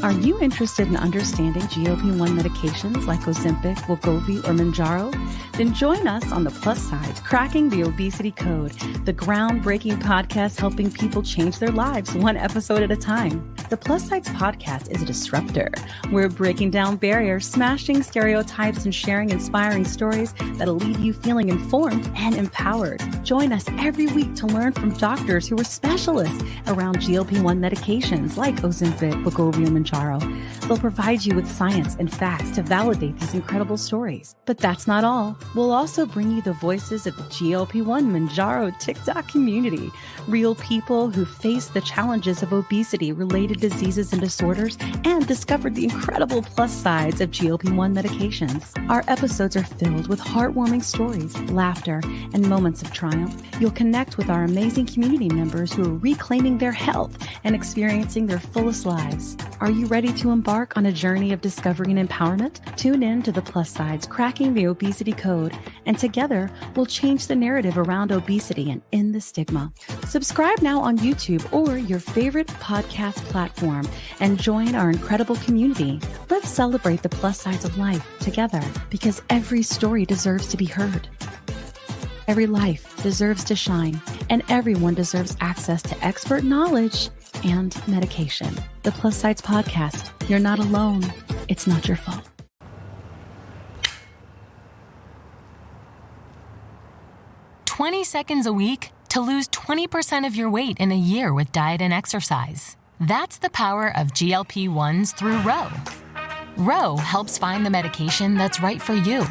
Are you interested in understanding GLP-1 medications like Ozempic, Wegovy, or Mounjaro? Then join us on The Plus Sides, Cracking the Obesity Code, the groundbreaking podcast helping people change their lives one episode at a time. The Plus Sides podcast is a disruptor. We're breaking down barriers, smashing stereotypes, and sharing inspiring stories that'll leave you feeling informed and empowered. Join us every week to learn from doctors who are specialists around GLP-1 medications like Ozempic, Wegovy, and Mounjaro. They'll provide you with science and facts to validate these incredible stories. But that's not all. We'll also bring you the voices of the GLP-1 Mounjaro TikTok community, real people who face the challenges of obesity-related diseases and disorders and discovered the incredible plus sides of GLP-1 medications. Our episodes are filled with heartwarming stories, laughter, and moments of triumph. You'll connect with our amazing community members who are reclaiming their health and experiencing their fullest lives. Are you ready to embark on a journey of discovery and empowerment? Tune in to The Plus Sides, Cracking the Obesity Code, and together we'll change the narrative around obesity and end the stigma. Subscribe now on YouTube or your favorite podcast platform and join our incredible community. Let's celebrate the plus sides of life together, because every story deserves to be heard. Every life deserves to shine, and everyone deserves access to expert knowledge and medication. The Plus Sides Podcast. You're not alone. It's not your fault. "20 seconds a week to lose 20% of your weight in a year with diet and exercise." That's the power of GLP-1s through Ro. Ro helps find the medication that's right for you,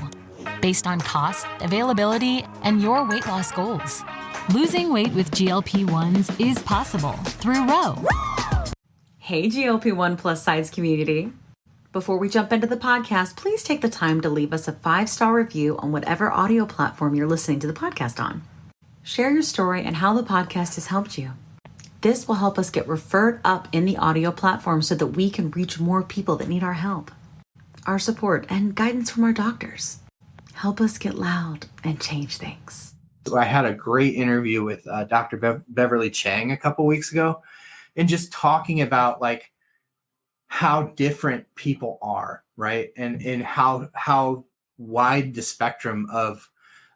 based on cost, availability, and your weight loss goals. Losing weight with GLP-1s is possible through Ro. Hey, GLP-1 Plus Sides community. Before we jump into the podcast, please take the time to leave us a 5-star review on whatever audio platform you're listening to the podcast on. Share your story and how the podcast has helped you. This will help us get referred up in the audio platform so that we can reach more people that need our help, our support, and guidance from our doctors. Help us get loud and change things. I had a great interview with Dr. Beverly Chang a couple weeks ago, and just talking about like how different people are, right? And how wide the spectrum of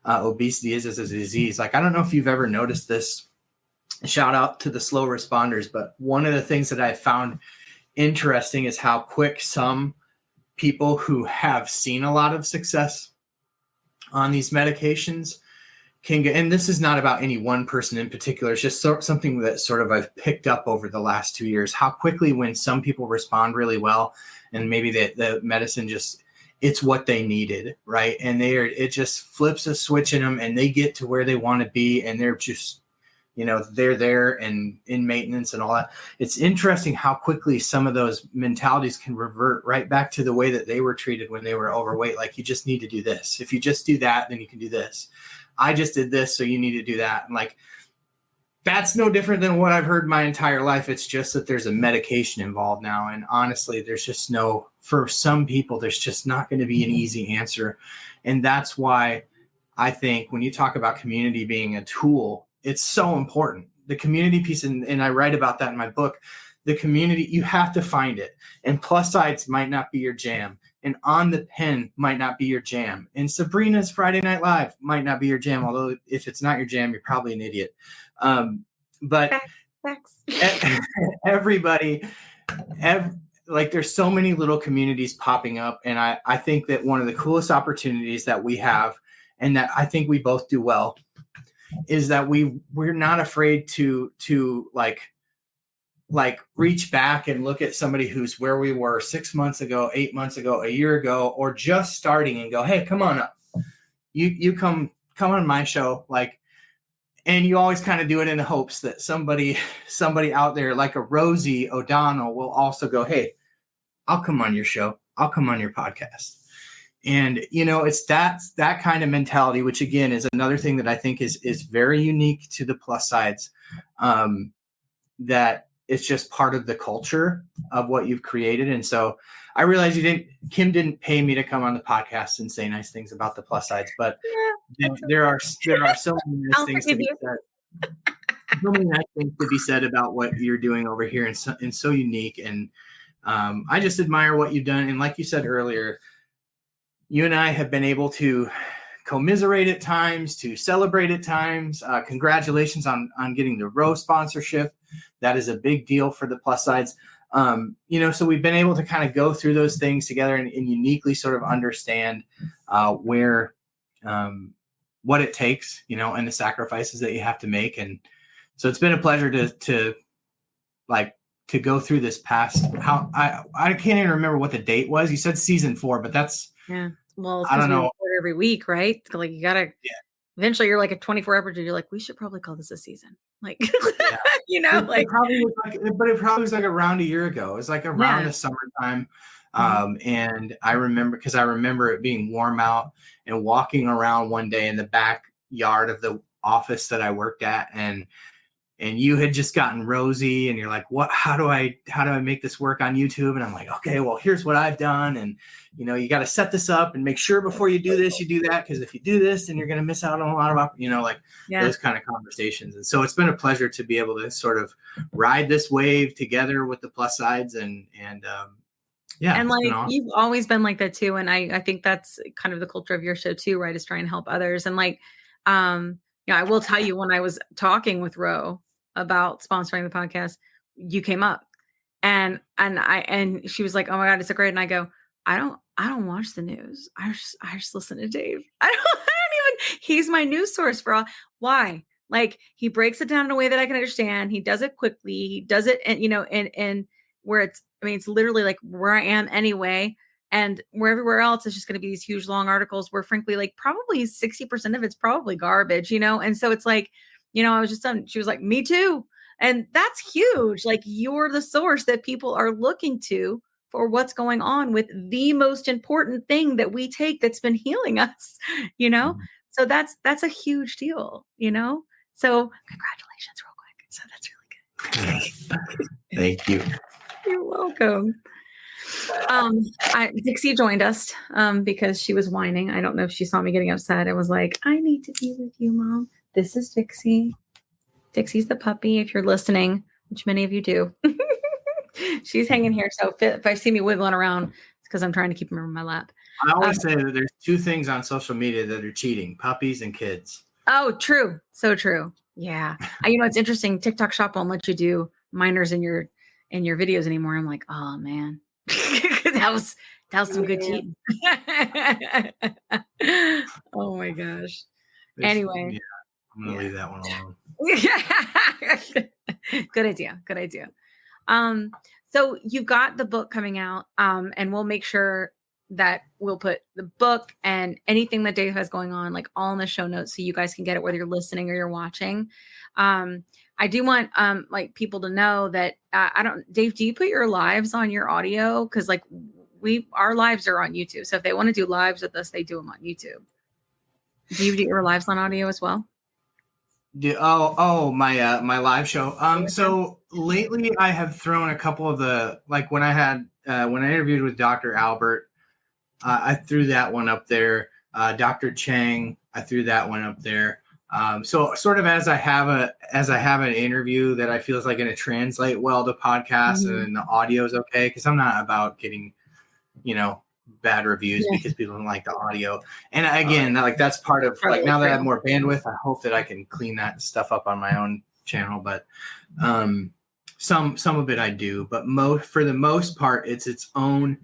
obesity is as a disease. Like, I don't know if you've ever noticed this. Shout out to the slow responders. But one of the things that I found interesting is how quick some people who have seen a lot of success on these medications can get, and this is not about any one person in particular, it's just something that sort of I've picked up over the last 2 years, how quickly when some people respond really well and maybe the medicine just, it's what they needed, right? And it just flips a switch in them and they get to where they want to be, and they're just, they're there and in maintenance and all that. It's interesting how quickly some of those mentalities can revert right back to the way that they were treated when they were overweight. Like, you just need to do this. If you just do that, then you can do this. I just did this, so you need to do that. And like, that's no different than what I've heard my entire life. It's just that there's a medication involved now. And honestly, there's just for some people, there's just not going to be an easy answer. And that's why I think when you talk about community being a tool, it's so important. The community piece, and I write about that in my book, the community, you have to find it. And plus sides might not be your jam. And On the Pen might not be your jam. And Sabrina's Friday Night Live might not be your jam. Although if it's not your jam, you're probably an idiot. But everybody, like, there's so many little communities popping up. And I think that one of the coolest opportunities that we have, and that I think we both do well, is that we're not afraid to like reach back and look at somebody who's where we were 6 months ago, 8 months ago, a year ago, or just starting, and go, hey, come on up. You come on my show. Like, and you always kind of do it in the hopes that somebody out there like a Rosie O'Donnell will also go, hey, I'll come on your show. I'll come on your podcast. And, it's that kind of mentality, which again is another thing that I think is very unique to the plus sides, that it's just part of the culture of what you've created. And so I realize Kim didn't pay me to come on the podcast and say nice things about the plus sides, but there are so many nice things to be said. So many nice things to be said about what you're doing over here, and so unique. And I just admire what you've done. And like you said earlier, you and I have been able to commiserate at times, to celebrate at times. Congratulations on getting the Row sponsorship. That is a big deal for the plus sides. So we've been able to kind of go through those things together and uniquely sort of understand where what it takes, and the sacrifices that you have to make. And so it's been a pleasure to go through this past, how I can't even remember what the date was. You said season 4, but that's, Yeah. Well, it's I don't because we know. record every week, right? Like you gotta, eventually you're like a 24 episode. You're like, we should probably call this a season. Like, Yeah. It probably was like around a year ago. It was like around the summertime. And I remember it being warm out and walking around one day in the backyard of the office that I worked at, and you had just gotten Rosie, and you're like, how do I make this work on YouTube? And I'm like, okay, well, here's what I've done. And, you got to set this up and make sure before you do this, you do that. Cause if you do this, then you're going to miss out on a lot of, those kind of conversations. And so it's been a pleasure to be able to sort of ride this wave together with the plus sides and like you've always been like that too. And I think that's kind of the culture of your show too, right? Is trying to help others. And I will tell you, when I was talking with Ro about sponsoring the podcast, you came up and she was like, oh my God, it's so great. And I go, I don't watch the news. I just listen to Dave. He's my news source for all. Why? Like, he breaks it down in a way that I can understand. He does it quickly. He does it, and where it's literally like where I am anyway. And where everywhere else is just going to be these huge long articles where frankly, like probably 60% of it's probably garbage, And so it's like, I was just done. She was like, me too. And that's huge. Like, you're the source that people are looking to for what's going on with the most important thing that we take that's been healing us, Mm-hmm. So that's a huge deal, So congratulations real quick. So that's really good. Thank you. You're welcome. Dixie joined us because she was whining. I don't know if she saw me getting upset. I was like, I need to be with you, Mom. This is Dixie. Dixie's the puppy, if you're listening, which many of you do. She's hanging here. So if I see me wiggling around, it's because I'm trying to keep him in my lap. I always say that there's 2 things on social media that are cheating: puppies and kids. Oh, true. So true. Yeah. It's interesting. TikTok Shop won't let you do minors in your videos anymore. I'm like, oh man. that was some good cheating. Oh my gosh. Anyway, I'm gonna leave that one alone. Good idea. So you got the book coming out, and we'll make sure that we'll put the book and anything that Dave has going on, like all in the show notes, so you guys can get it whether you're listening or you're watching. I do want people to know that Dave, do you put your lives on your audio? Because our lives are on YouTube. So if they want to do lives with us, they do them on YouTube. Do you do your lives on audio as well? My live show. So lately I have thrown a couple of the, when I interviewed with Dr. Albert, I threw that one up there. Dr. Chang, I threw that one up there. So sort of as I have an interview that I feel is going to translate well to podcasts, mm-hmm. and the audio is okay, because I'm not about getting, bad reviews because people don't like the audio. And again, that's part of now that I have more bandwidth, I hope that I can clean that stuff up on my own channel. But some of it I do, but for the most part, it's its own.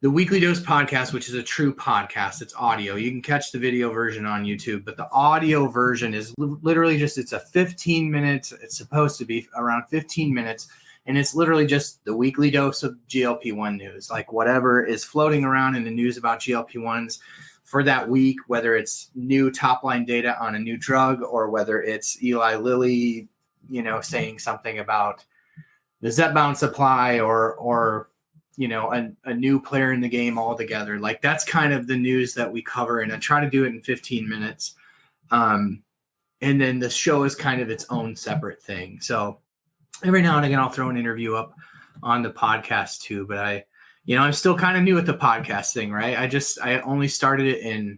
The Weekly Dose podcast, which is a true podcast, it's audio. You can catch the video version on YouTube, but the audio version is literally it's a 15 minutes. It's supposed to be around 15 minutes. And it's literally just the weekly dose of GLP-1 news, whatever is floating around in the news about GLP-1s for that week, whether it's new top-line data on a new drug or whether it's Eli Lilly, saying something about the Zepbound supply or a new player in the game altogether. That's kind of the news that we cover, and I try to do it in 15 minutes. And then the show is kind of its own separate thing. So every now and again, I'll throw an interview up on the podcast too, but I'm still kind of new at the podcast thing, right? I only started it in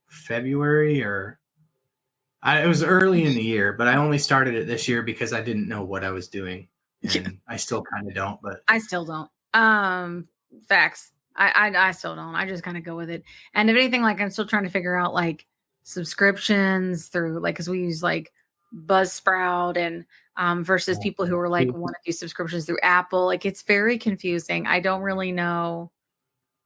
February it was early in the year, but I only started it this year because I didn't know what I was doing. And I still kind of don't, but I still don't. Facts. I still don't. I just kind of go with it. And if anything, like I'm still trying to figure out like subscriptions through like, cause we use like Buzzsprout and versus people who are like want to do subscriptions through Apple. Like it's very confusing. I don't really know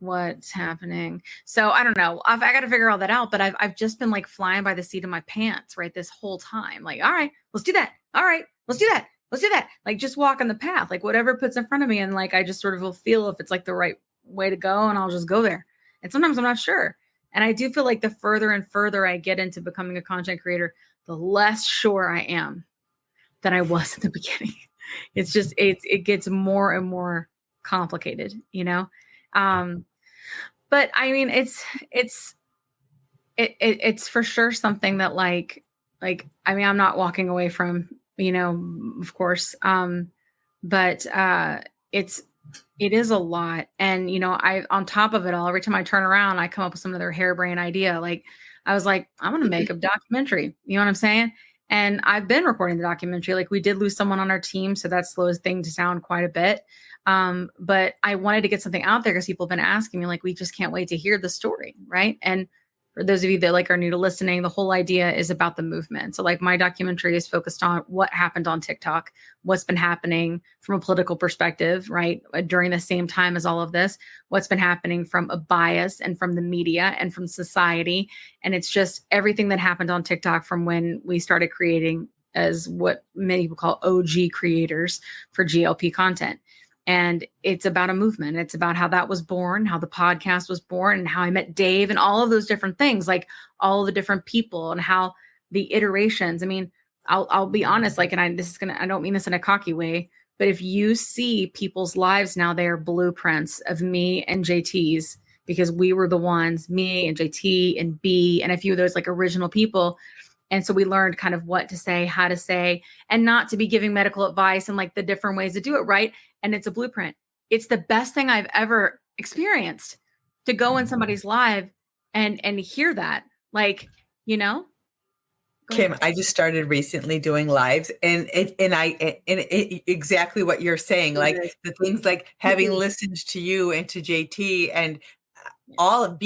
what's happening. So I don't know. I got to figure all that out, but I've just been like flying by the seat of my pants, right? This whole time. Like, all right, let's do that. All right, let's do that. Let's do that. Like just walk on the path, like whatever puts in front of me. And like, I just sort of will feel if it's like the right way to go and I'll just go there. And sometimes I'm not sure. And I do feel like the further and further I get into becoming a content creator, the less sure I am than I was in the beginning. It's just, it gets more and more complicated, you know? But I mean, it's for sure something that like, I mean, I'm not walking away from, you know, of course. But it is a lot. And, you know, on top of it all, every time I turn around, I come up with some other harebrained idea. Like I was like, I'm going to make a documentary. You know what I'm saying? And I've been recording the documentary. Like we did lose someone on our team. So that slows things down quite a bit. But I wanted to get something out there because people have been asking me, like, we just can't wait to hear the story. Right. And for those of you that like are new to listening, the whole idea is about the movement. So like my documentary is focused on what happened on TikTok, what's been happening from a political perspective, right? During the same time as all of this, what's been happening from a bias and from the media and from society. And it's just everything that happened on TikTok from when we started creating as what many people call OG creators for GLP content. And it's about a movement. It's about how that was born, how the podcast was born, and how I met Dave and all of those different things, like all the different people and how the iterations. I mean, I'll be honest, like, and I don't mean this in a cocky way, but if you see people's lives now, they are blueprints of me and JT's, because we were the ones, me and JT and B and a few of those like original people. And so we learned kind of what to say, how to say, and not to be giving medical advice and like the different ways to do it, right? And it's a blueprint. It's the best thing I've ever experienced to go in somebody's live and hear that. Like, you know? Kim, I just started recently doing lives and exactly what you're saying, like the things like having listened to you and to JT and all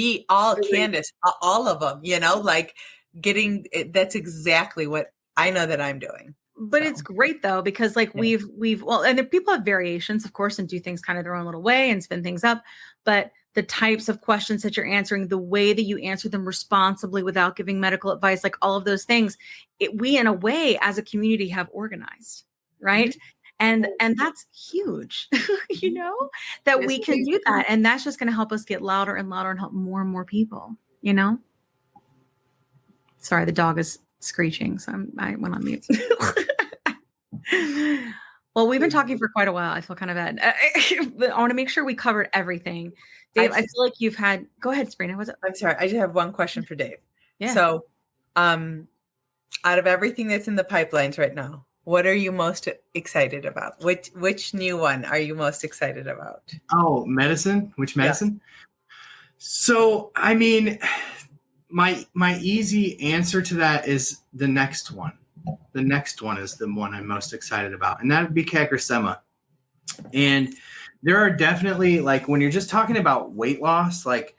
Candace, all of them, you know, like that's exactly what I know that I'm doing. But it's great though, because like we've and the people have variations, of course, and do things kind of their own little way and spin things up. But the types of questions that you're answering, the way that you answer them responsibly without giving medical advice, like all of those things, we in a way as a community have organized, right? And that's huge, you know, that we can do that. And that's just going to help us get louder and louder and help more and more people, you know? Sorry, the dog is screeching, so I went on mute. Well, we've been talking for quite a while. I feel kind of bad. I want to make sure we covered everything. Dave, I feel like you've had... Go ahead, Sabrina. What's up? I'm sorry. I just have one question for Dave. Yeah. So, out of everything that's in the pipelines right now, what are you most excited about? Which new one are you most excited about? Oh, medicine? Which medicine? Yeah. So, I mean... My easy answer to that is the next one. The next one is the one I'm most excited about, and that would be CagriSema. And there are definitely, like, when you're just talking about weight loss, like,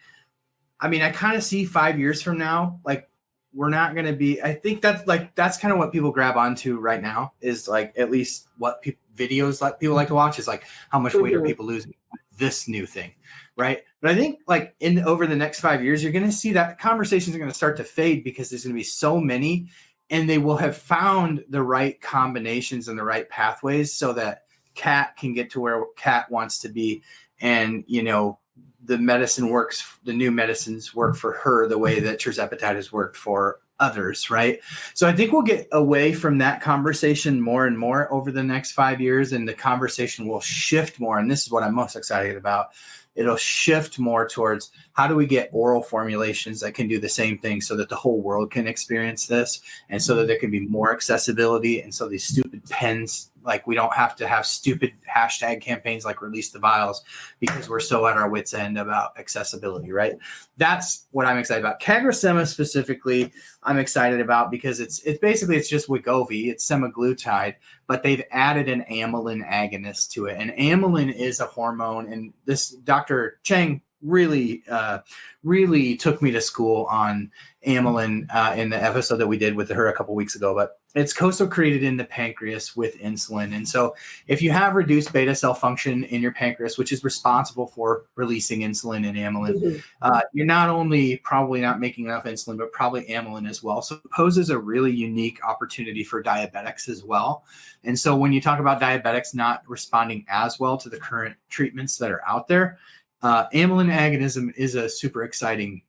I mean, I kind of see 5 years from now, like, we're not going to be, I think that's kind of what people grab onto right now is like, at least what videos like people like to watch is like, how much weight are people losing? This new thing. Right. But I think like over the next 5 years, you're going to see that conversations are going to start to fade because there's going to be so many, and they will have found the right combinations and the right pathways so that Kat can get to where Kat wants to be. And, you know, the new medicines work for her the way that tirzepatide has worked for others. Right. So I think we'll get away from that conversation more and more over the next 5 years, and the conversation will shift more. And this is what I'm most excited about. It'll shift more towards how do we get oral formulations that can do the same thing so that the whole world can experience this, and so that there can be more accessibility. And so these stupid pens like we don't have to have stupid hashtag campaigns like release the vials because we're so at our wits end about accessibility, right? That's what I'm excited about. CagriSema specifically, I'm excited about because it's basically just Wegovy, it's semaglutide, but they've added an amylin agonist to it. And amylin is a hormone, and this Dr. Chang really took me to school on amylin in the episode that we did with her a couple weeks ago. But it's co-secreted in the pancreas with insulin. And so if you have reduced beta cell function in your pancreas, which is responsible for releasing insulin and amylin, you're not only probably not making enough insulin, but probably amylin as well. So it poses a really unique opportunity for diabetics as well. And so when you talk about diabetics not responding as well to the current treatments that are out there, amylin agonism is a super exciting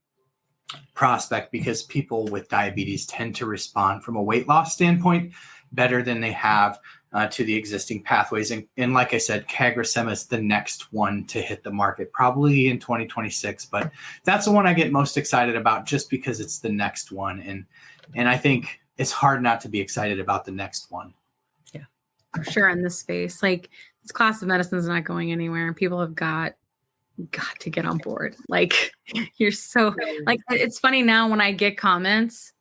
prospect because people with diabetes tend to respond from a weight loss standpoint better than they have to the existing pathways. And like I said, CagriSema is the next one to hit the market, probably in 2026. But that's the one I get most excited about just because it's the next one. And I think it's hard not to be excited about the next one. Yeah, for sure. In this space, like this class of medicine is not going anywhere, and people have got to get on board. Like you're so like, it's funny now when I get comments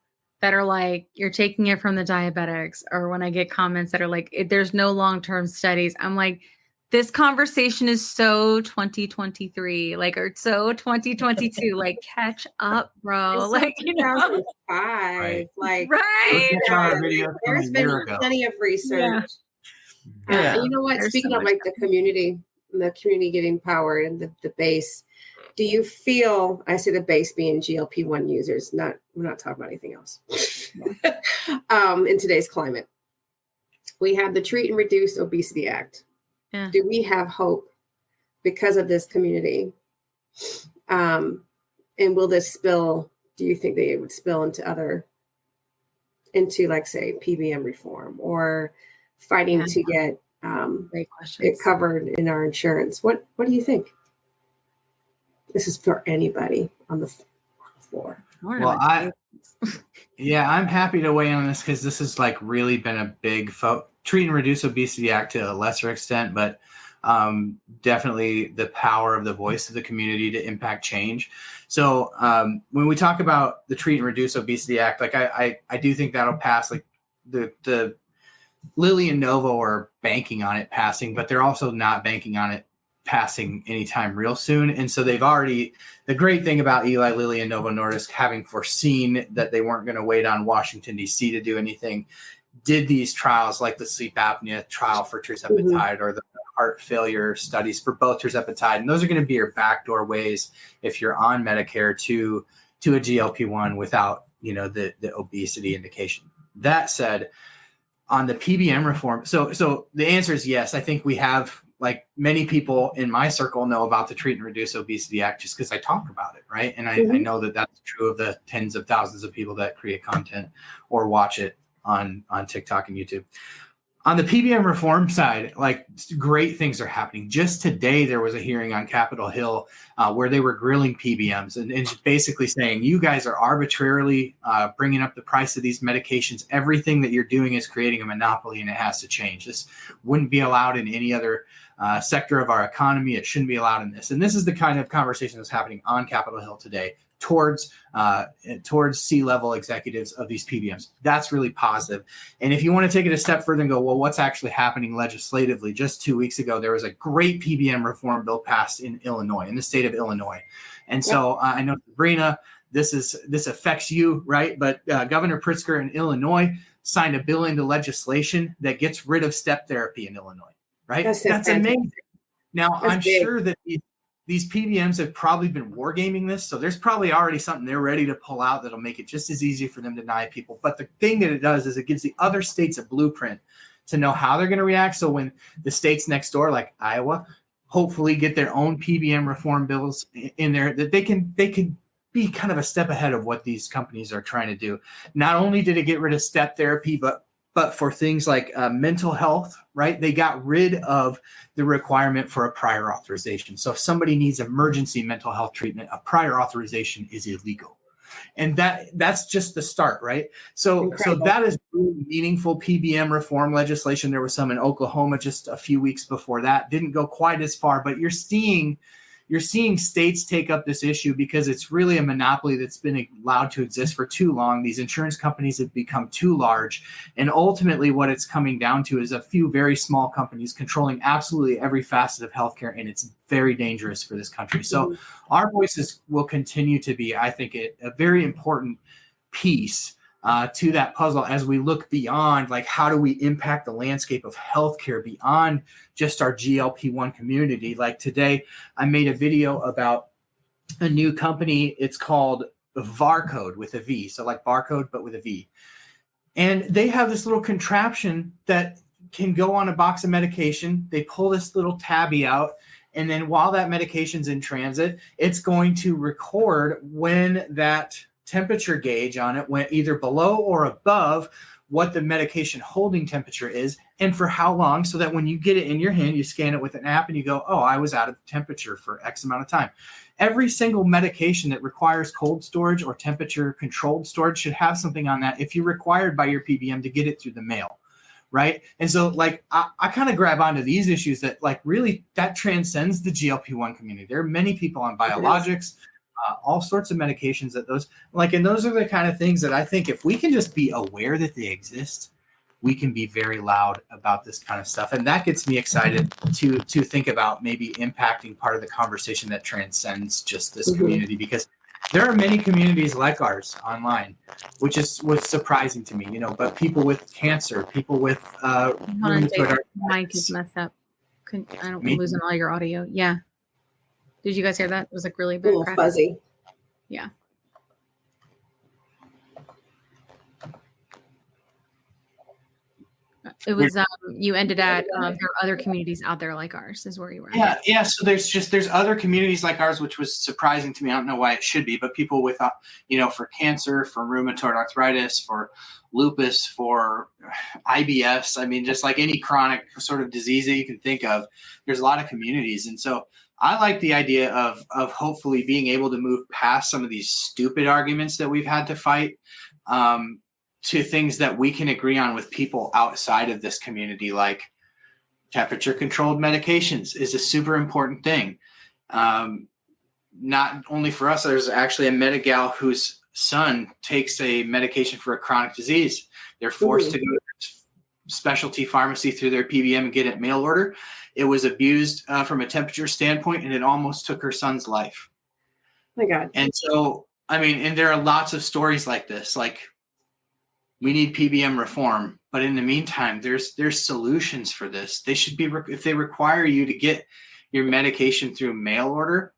that are like, you're taking it from the diabetics, or when I get comments that are like, there's no long-term studies. I'm like, this conversation is so 2023, like, or so 2022, like catch up, bro. It's like, 2005, Right. like, Right. There's been plenty of research. Yeah. You know what? There's Speaking so of much like the community getting power and the base, do you feel, I say the base being GLP-1 users, we're not talking about anything else. In today's climate, we have the Treat and Reduce Obesity Act. Yeah. Do we have hope because of this community? And will this spill, do you think they would spill into like say PBM reform or fighting to get great it covered in our insurance? What do you think? This is for anybody on the floor. Well, I'm happy to weigh in on this because this has like really been a big Treat and Reduce Obesity Act to a lesser extent, but definitely the power of the voice of the community to impact change. So when we talk about the Treat and Reduce Obesity Act, like I do think that'll pass. Like the Lilly and Novo are banking on it passing, but they're also not banking on it passing anytime real soon. And so they've already, the great thing about Eli Lilly and Novo Nordisk, having foreseen that they weren't going to wait on Washington, D.C. to do anything, did these trials like the sleep apnea trial for tirzepatide or the heart failure studies for both tirzepatide. And those are going to be your backdoor ways if you're on Medicare to a GLP-1 without, the obesity indication. That said, on the PBM reform, so the answer is yes. I think we have, like many people in my circle know about the Treat and Reduce Obesity Act just because I talk about it, right? And I know that that's true of the tens of thousands of people that create content or watch it on TikTok and YouTube. On the PBM reform side, like great things are happening. Just today, there was a hearing on Capitol Hill where they were grilling PBMs and basically saying, you guys are arbitrarily bringing up the price of these medications. Everything that you're doing is creating a monopoly and it has to change. This wouldn't be allowed in any other sector of our economy. It shouldn't be allowed in this. And this is the kind of conversation that's happening on Capitol Hill today towards C-level executives of these PBMs. That's really positive. And if you want to take it a step further and go, well, what's actually happening legislatively? Just 2 weeks ago, there was a great PBM reform bill passed in Illinois, in the state of Illinois. And so I know, Sabrina, this affects you, right? But Governor Pritzker in Illinois signed a bill into legislation that gets rid of step therapy in Illinois, right? That's amazing. Now, I'm sure that these PBMs have probably been wargaming this. So there's probably already something they're ready to pull out that'll make it just as easy for them to deny people. But the thing that it does is it gives the other states a blueprint to know how they're going to react. So when the states next door, like Iowa, hopefully get their own PBM reform bills in there, that they can be kind of a step ahead of what these companies are trying to do. Not only did it get rid of step therapy, but for things like mental health, right? They got rid of the requirement for a prior authorization. So if somebody needs emergency mental health treatment, a prior authorization is illegal. And that's just the start, right? So that is really meaningful PBM reform legislation. There was some in Oklahoma just a few weeks before that. Didn't go quite as far, but you're seeing states take up this issue because it's really a monopoly that's been allowed to exist for too long. These insurance companies have become too large. And ultimately what it's coming down to is a few very small companies controlling absolutely every facet of healthcare. And it's very dangerous for this country. So our voices will continue to be, I think, a very important piece to that puzzle as we look beyond, like, how do we impact the landscape of healthcare beyond just our GLP-1 community? Like today, I made a video about a new company. It's called Varcode with a V. So like barcode, but with a V. And they have this little contraption that can go on a box of medication. They pull this little tabby out. And then while that medication's in transit, it's going to record when that temperature gauge on it went either below or above what the medication holding temperature is and for how long, so that when you get it in your hand, you scan it with an app and you go, oh, I was out of temperature for X amount of time. Every single medication that requires cold storage or temperature controlled storage should have something on that if you're required by your PBM to get it through the mail. Right. And so like I kind of grab onto these issues that like really that transcends the GLP-1 community. There are many people on biologics, all sorts of medications that those like, and those are the kind of things that I think if we can just be aware that they exist, we can be very loud about this kind of stuff. And that gets me excited to think about maybe impacting part of the conversation that transcends just this community, because there are many communities like ours online, which was surprising to me, you know, but people with cancer, people with rheumatoid mic is messed up. I'm losing all your audio. Yeah. Did you guys hear that? It was like really bad. A little fuzzy. Yeah. It was you ended at there are other communities out there like ours is where you were at. Yeah. So there's other communities like ours, which was surprising to me. I don't know why it should be, but people with for cancer, for rheumatoid arthritis, for lupus, for IBS, I mean, just like any chronic sort of disease that you can think of, there's a lot of communities. And so I like the idea of hopefully being able to move past some of these stupid arguments that we've had to fight to things that we can agree on with people outside of this community, like temperature controlled medications is a super important thing. Not only for us, there's actually a Medi-gal whose son takes a medication for a chronic disease. They're forced to go to specialty pharmacy through their PBM and get it mail order. It was abused from a temperature standpoint, and it almost took her son's life. Oh my God. And so, I mean, and there are lots of stories like this, like we need PBM reform, but in the meantime, there's solutions for this. They should be, if they require you to get your medication through mail order,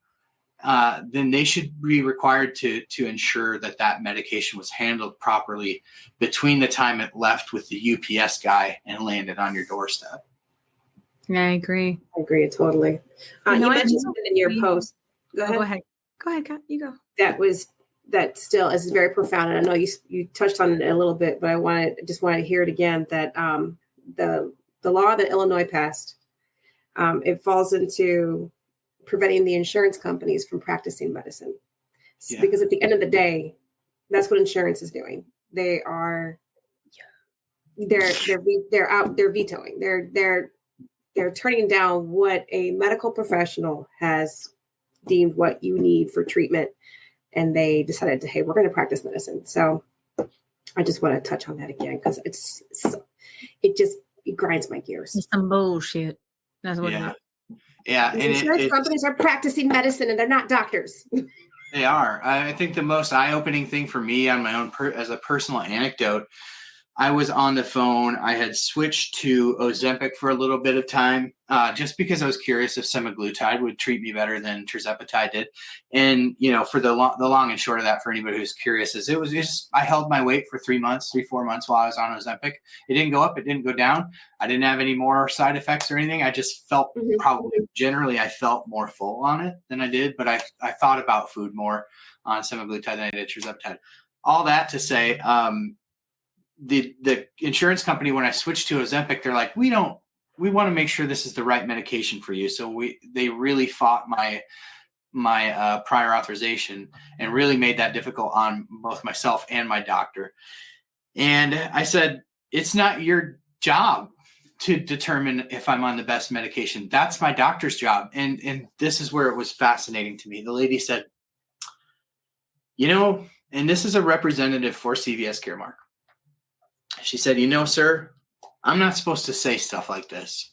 then they should be required to ensure that medication was handled properly between the time it left with the UPS guy and landed on your doorstep. Yeah, I agree. I agree totally. You mentioned something in your post. Go ahead. Go ahead, Kat. You go. That still is very profound. And I know you touched on it a little bit, but I just wanted to hear it again, that the law that Illinois passed, it falls into preventing the insurance companies from practicing medicine. Yeah. Because at the end of the day, that's what insurance is doing. They're vetoing. They're turning down what a medical professional has deemed what you need for treatment. And they decided to, hey, we're going to practice medicine. So I just want to touch on that again, because it grinds my gears. It's some bullshit. That's what it is. Yeah. And insurance companies are practicing medicine and they're not doctors. They are. I think the most eye-opening thing for me on my own as a personal anecdote, I was on the phone. I had switched to Ozempic for a little bit of time, just because I was curious if semaglutide would treat me better than tirzepatide did. And, for the long and short of that, for anybody who's curious, is it was just, I held my weight for 4 months while I was on Ozempic. It didn't go up. It didn't go down. I didn't have any more side effects or anything. I just felt I felt more full on it than I did, but I thought about food more on semaglutide than I did tirzepatide. All that to say, the insurance company, when I switched to Ozempic, they're like, we want to make sure this is the right medication for you. So they really fought prior authorization and really made that difficult on both myself and my doctor. And I said, it's not your job to determine if I'm on the best medication. That's my doctor's job. And this is where it was fascinating to me. The lady said, and this is a representative for CVS Caremark. She said, sir, I'm not supposed to say stuff like this,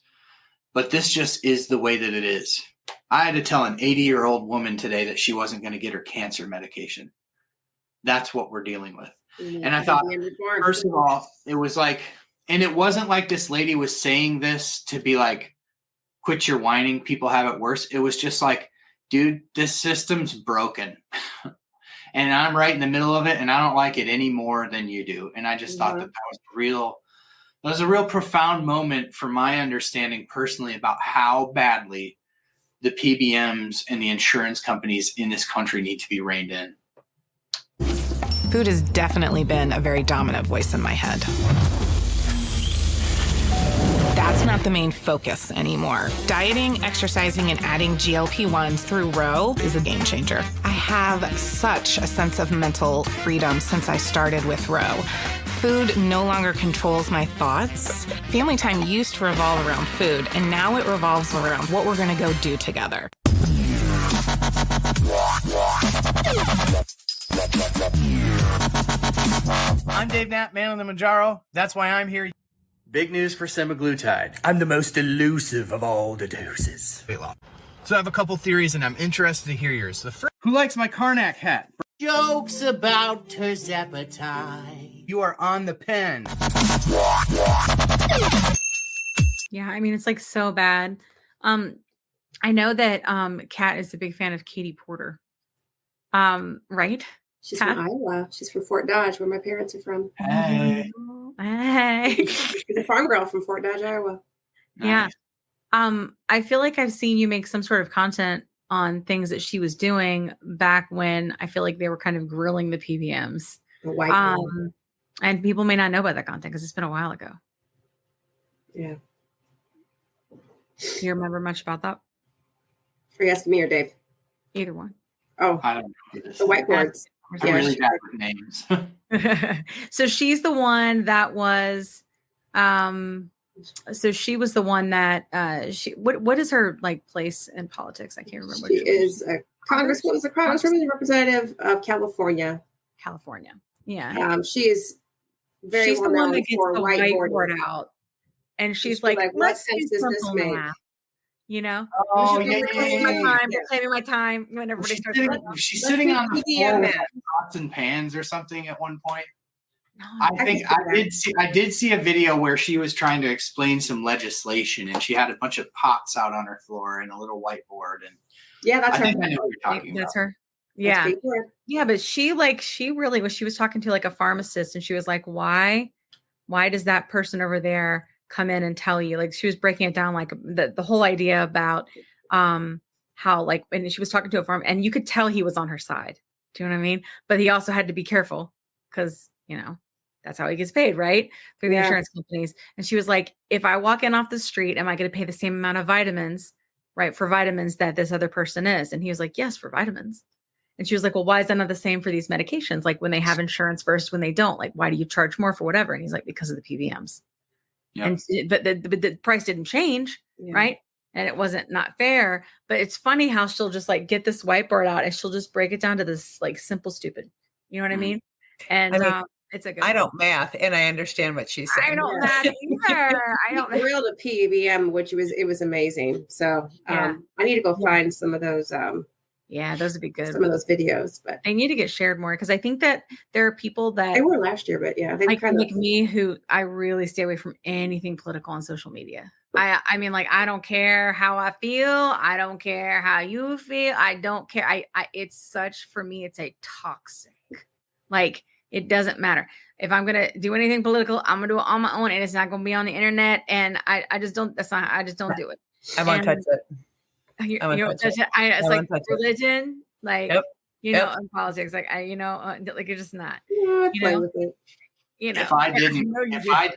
but this just is the way that it is. I had to tell an 80-year-old woman today that she wasn't going to get her cancer medication. That's what we're dealing with. Mm-hmm. And I thought, first of all, it was like, and it wasn't like this lady was saying this to be like, quit your whining, people have it worse. It was just like, dude, this system's broken. And I'm right in the middle of it, and I don't like it any more than you do. And I just thought that was a real profound moment for my understanding personally about how badly the PBMs and the insurance companies in this country need to be reined in. Food has definitely been a very dominant voice in my head. That's not the main focus anymore. Dieting, exercising, and adding GLP-1s through Ro is a game changer. I have such a sense of mental freedom since I started with Ro. Food no longer controls my thoughts. Family time used to revolve around food, and now it revolves around what we're gonna go do together. I'm Dave Knapp, man on the Manjaro. That's why I'm here. Big news for semaglutide. I'm the most elusive of all the doses. So I have a couple theories, and I'm interested to hear yours. The first, who likes my Karnak hat? Jokes about terzepatide. You are on the pen. Yeah, I mean, it's like so bad. I know that Kat is a big fan of Katie Porter. Right? She's from Iowa. She's from Fort Dodge, where my parents are from. Hey. She's a farm girl from Fort Dodge, Iowa. Nice. Yeah. I feel like I've seen you make some sort of content on things that she was doing back when I feel like they were kind of grilling the PBMs. And people may not know about that content because it's been a while ago. Yeah. Do you remember much about that? Are you asking me or Dave? Either one. Oh, I don't know. The whiteboards. I'm really bad with names. So she's the one that was, so she was the one that, what is her like place in politics? I can't remember. She is a congresswoman representative of California. Yeah. She is she's the one that gets the whiteboard out. And she's like, what sense does this make? Oh, reclaiming my time when everybody starts. She's sitting on the floor with pots and pans or something at one point. No, I did see a video where she was trying to explain some legislation, and she had a bunch of pots out on her floor and a little whiteboard. And yeah, that's her. I know what you're talking about. That's her. Yeah, yeah, but she really was. She was talking to like a pharmacist, and she was like, "Why does that person over there come in and tell you?" Like she was breaking it down, like the whole idea about how like, and she was talking to a farm, and you could tell he was on her side. Do you know what I mean? But he also had to be careful because that's how he gets paid, right? Through the insurance companies. And she was like, if I walk in off the street, am I going to pay the same amount of vitamins, right? For vitamins that this other person is? And he was like, yes, for vitamins. And she was like, well, why is that not the same for these medications? Like when they have insurance versus when they don't, like, why do you charge more for whatever? And he's like, because of the PBMs. Yep. But the price didn't change, right? And it wasn't not fair. But it's funny how she'll just like get this whiteboard out and she'll just break it down to this like simple, stupid. You know what I mean? And it's a good I don't math, and I understand what she's saying. I don't math either. I don't grilled a PBM, which was amazing. So I need to go find some of those. Those would be good. Some of those videos, but they need to get shared more because I think that there are people that they were last year, but they like me who I really stay away from anything political on social media. I mean, like I don't care how I feel. I don't care how you feel. I don't care. It's such for me. It's a toxic. Like it doesn't matter if I'm gonna do anything political. I'm gonna do it on my own, and it's not gonna be on the internet. And I just don't. I just don't do it. I won't touch it. You don't touch it. It's like religion, like and politics. Like like you're just not. Play with it. If I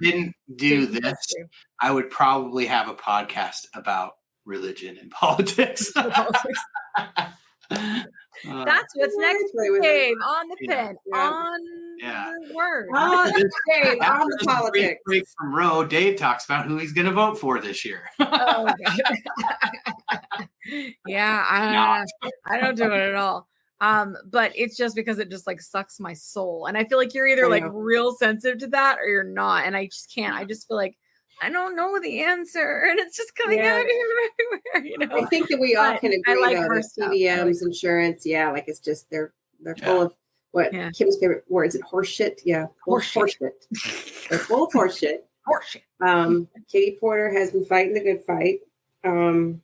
didn't do this, I would probably have a podcast about religion and politics. That's what's next for Dave on the pen. On the word. Dave, on the politics. Break from Roe, Dave talks about who he's going to vote for this year. Yeah, I don't do it at all. But it's just because it just like sucks my soul. And I feel like you're either like real sensitive to that or you're not. And I just can't. I just feel like I don't know the answer, and it's just coming out everywhere. I think that we all can agree that CVM's insurance, like it's just they're full of what Kim's favorite word is horseshit. Yeah, horseshit. They're full of horseshit. Katie Porter has been fighting the good fight. I'm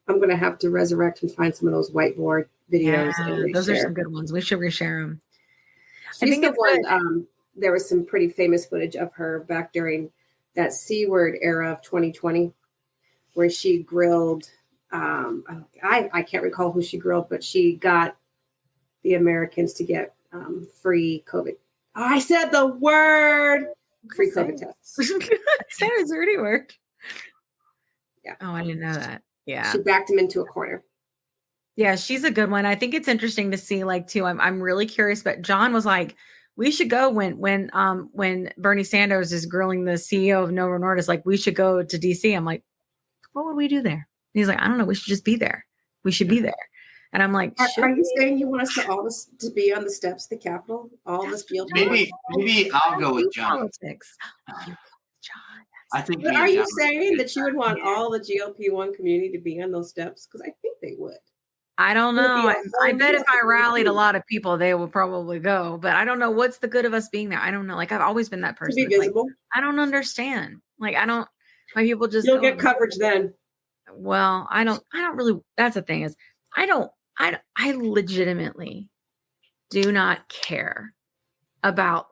going to have to resurrect and find some of those whiteboard videos. Those are some good ones. We should reshare them. I think the one. There was some pretty famous footage of her back during that C word era of 2020, where she grilled, I can't recall who she grilled, but she got the Americans to get free COVID. Oh, I said the word, free COVID tests. That is a dirty word. Yeah. Oh, I didn't know that. Yeah. She backed him into a corner. Yeah, she's a good one. I think it's interesting to see, like, too, I'm really curious, but John was like, we should go when Bernie Sanders is grilling the CEO of Novo Nordisk, like, we should go to DC. I'm like, what would we do there? And he's like, I don't know. We should just be there. We should be there. And I'm like, are you saying you want us to be on the steps of the Capitol? All this GLP? Maybe I'll go with John. Politics. John. I think. But are you saying that you would want all the GLP-1 community to be on those steps? Because I think they would. I don't know. I bet if I rallied a lot of people, they would probably go. But I don't know. What's the good of us being there? I don't know. Like, I've always been that person. To be visible. Like, I don't understand. Like, why people just you'll get coverage then. Well, I don't really. That's the thing is, I legitimately do not care about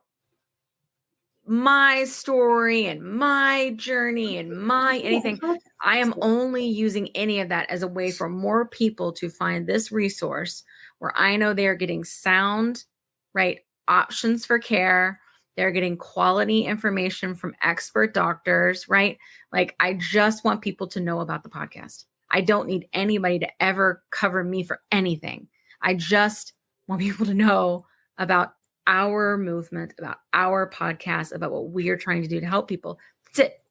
my story and my journey and my anything. I am only using any of that as a way for more people to find this resource where I know they're getting sound, right, options for care. They're getting quality information from expert doctors, right? Like, I just want people to know about the podcast. I don't need anybody to ever cover me for anything. I just want people to know about our movement, about our podcast, about what we are trying to do to help people. That's it,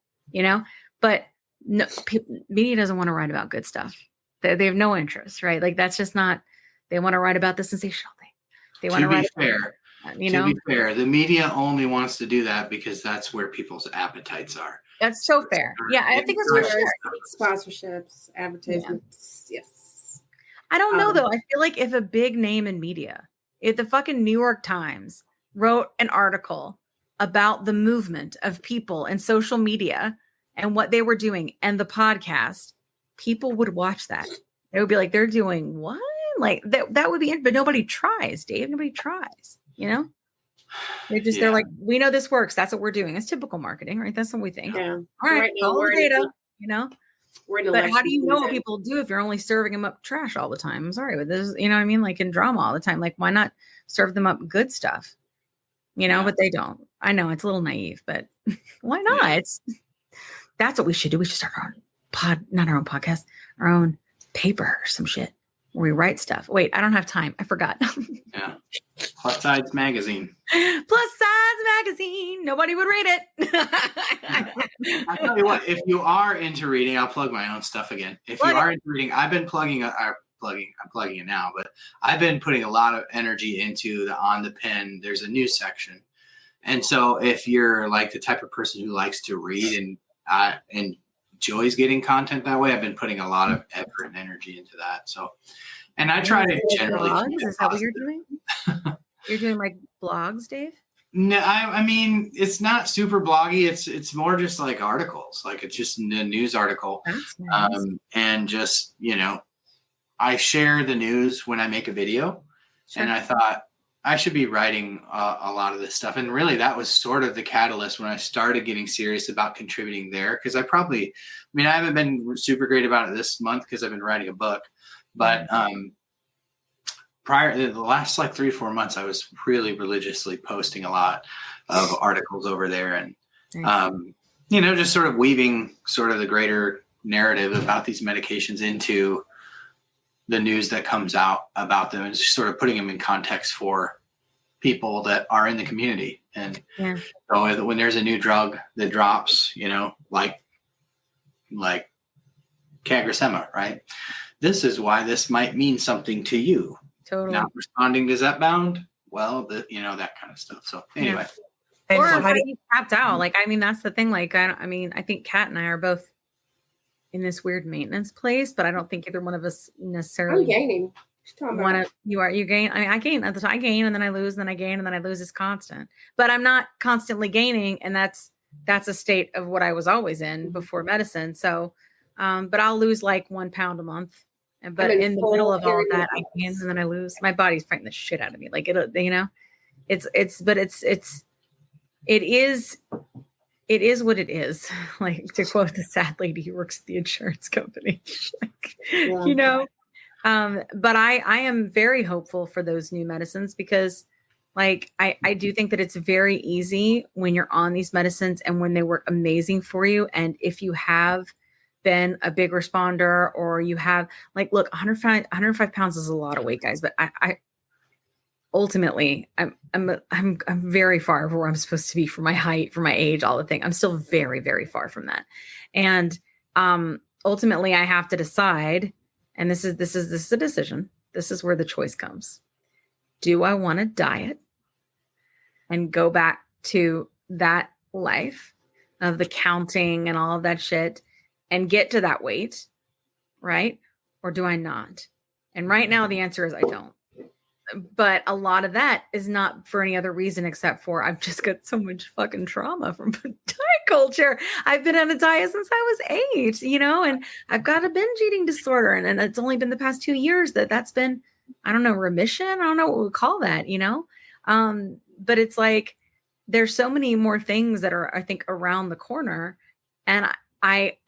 But no, media doesn't want to write about good stuff. They have no interest, right? Like, that's just not. They want to write about the sensational thing. They want to write fair. About, To be fair, the media only wants to do that because that's where people's appetites are. That's so fair. Yeah, I think it's for sure. Sponsorships, advertisements, yes. I don't know though. I feel like if a big name in media, if the fucking New York Times wrote an article about the movement of people and social media and what they were doing and the podcast, people would watch that. They would be like, they're doing what? Like that would be, but nobody tries, Dave. Nobody tries, They're like, we know this works. That's what we're doing. It's typical marketing, right? That's what we think. Yeah. All right. All the data, But how do you know what season. people do if you're only serving them up trash all the time? I'm sorry, but this, what I mean? Like in drama all the time. Like, why not serve them up good stuff? But they don't. I know it's a little naive, but why not? Yeah. That's what we should do. We should start our own not our own podcast, our own paper or some shit where we write stuff. Wait, I don't have time. I forgot. Yeah. Plus Size Magazine. Plus Size Magazine. Nobody would read it. I'll tell you what, if you are into reading, I'll plug my own stuff again. If you are into reading, I've been I'm plugging it now, but I've been putting a lot of energy into the On the Pen. There's a news section. And so if you're like the type of person who likes to read and enjoys getting content that way, I've been putting a lot of effort and energy into that. So, and I try to generally. Is that what you're doing? You're doing like blogs, Dave? No, I mean, it's not super bloggy. It's more just like articles. Like, it's just a news article. That's nice. And just, I share the news when I make a video. Sure. And I thought I should be writing a lot of this stuff. And really, that was sort of the catalyst when I started getting serious about contributing there. Because I haven't been super great about it this month because I've been writing a book. But prior to the last 3 or 4 months, I was really religiously posting a lot of articles over there. And, just sort of weaving sort of the greater narrative about these medications into the news that comes out about them and just sort of putting them in context for people that are in the community. And so when there's a new drug that drops, like CagriSema, right? This is why this might mean something to you. Totally. Not responding to Zepbound, well, that kind of stuff. So anyway. Yeah. Or how you tapped out. Like, I mean, that's the thing. Like, I think Kat and I are both in this weird maintenance place, but I don't think either one of us necessarily. I'm gaining. You gain. I mean, I gain at the time. I gain and then I lose, and then I gain and then I lose. Is constant, but I'm not constantly gaining, and that's a state of what I was always in before medicine. So, but I'll lose like 1 pound a month, but in the middle of all of that, I gain and then I lose. My body's fighting the shit out of me. Like it is what it is. Like, to quote the sad lady who works at the insurance company, but I am very hopeful for those new medicines because like, I do think that it's very easy when you're on these medicines and when they work amazing for you. And if you have been a big responder or you have like, look, 105 pounds is a lot of weight, guys, but I ultimately, I'm very far from where I'm supposed to be for my height, for my age, all the things. I'm still very, very far from that. And ultimately, I have to decide, and this is a decision. This is where the choice comes. Do I want to diet and go back to that life of the counting and all of that shit and get to that weight, right? Or do I not? And right now, the answer is I don't. But a lot of that is not for any other reason except for I've just got so much fucking trauma from diet culture. I've been on a diet since I was 8, and I've got a binge eating disorder. And it's only been the past 2 years that's been, I don't know, remission. I don't know what we call that, but it's like, there's so many more things that are, I think, around the corner. And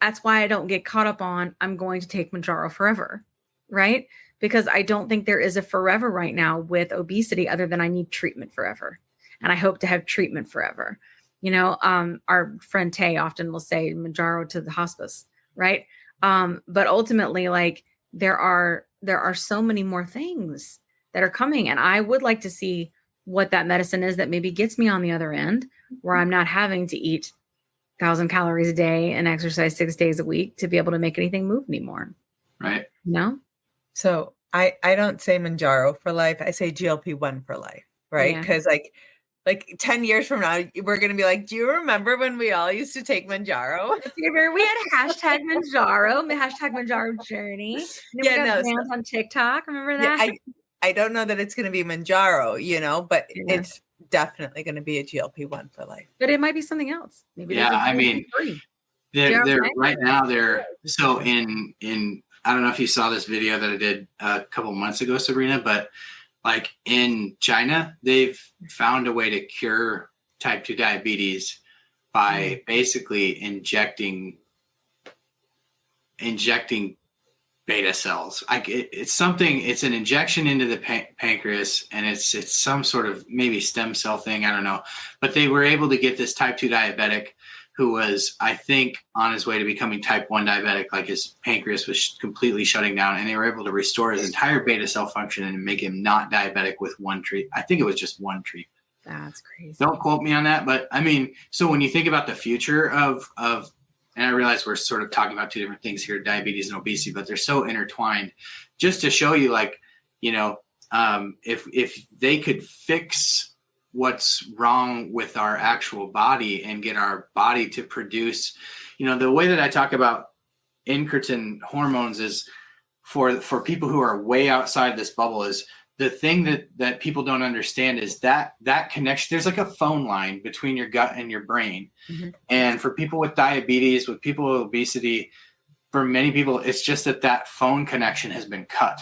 that's why I don't get caught up on, I'm going to take Mounjaro forever. Right. Because I don't think there is a forever right now with obesity other than I need treatment forever. And I hope to have treatment forever. Our friend Tay often will say Mounjaro to the hospice. Right. But ultimately, like there are so many more things that are coming. And I would like to see what that medicine is that maybe gets me on the other end where I'm not having to eat 1,000 calories a day and exercise 6 days a week to be able to make anything move anymore. Right. No. So I don't say Mounjaro for life. I say GLP-1 for life, right? Because like 10 years from now, we're going to be like, do you remember when we all used to take Mounjaro? We had hashtag Mounjaro, hashtag Mounjaro journey. And we got banned on TikTok. Remember that? Yeah, I don't know that it's going to be Mounjaro, but it's definitely going to be a GLP-1 for life. But it might be something else. Maybe I mean, they're right now so in I don't know if you saw this video that I did a couple months ago, Sabrina, but like in China, they've found a way to cure type 2 diabetes by basically injecting beta cells. It's an injection into the pancreas, and it's some sort of maybe stem cell thing. I don't know, but they were able to get this type 2 diabetic who was, I think, on his way to becoming type 1 diabetic, like his pancreas was completely shutting down, and they were able to restore his entire beta cell function and make him not diabetic with one treat. I think it was just one treat. That's crazy. Don't quote me on that, but I mean, so when you think about the future of, and I realize we're sort of talking about two different things here, diabetes and obesity, but they're so intertwined, just to show you, like, if they could fix what's wrong with our actual body and get our body to produce, the way that I talk about incretin hormones is for people who are way outside this bubble, is the thing that people don't understand is that connection. There's like a phone line between your gut and your brain. Mm-hmm. And for people with diabetes, with people with obesity, for many people, it's just that phone connection has been cut,